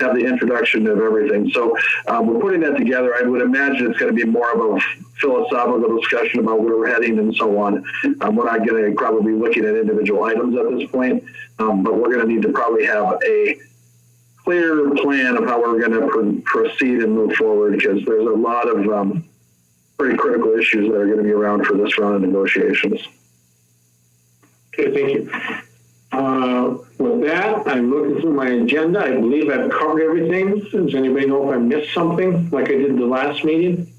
have the introduction of everything. So we're putting that together. I would imagine it's going to be more of a philosophical discussion about where we're heading and so on. We're not going to probably be looking at individual items at this point, but we're going to need to probably have a clear plan of how we're going to proceed and move forward, because there's a lot of pretty critical issues that are going to be around for this round of negotiations. Okay, thank you. With that, I'm looking through my agenda. I believe I've covered everything. Does anybody know if I missed something like I did the last meeting?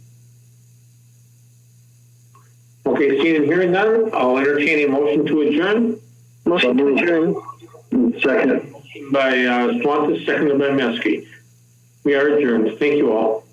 Okay, seeing and hearing none, I'll entertain a motion to adjourn. Motion to adjourn. Second. By Swanson, seconded by Meske. We are adjourned. Thank you all.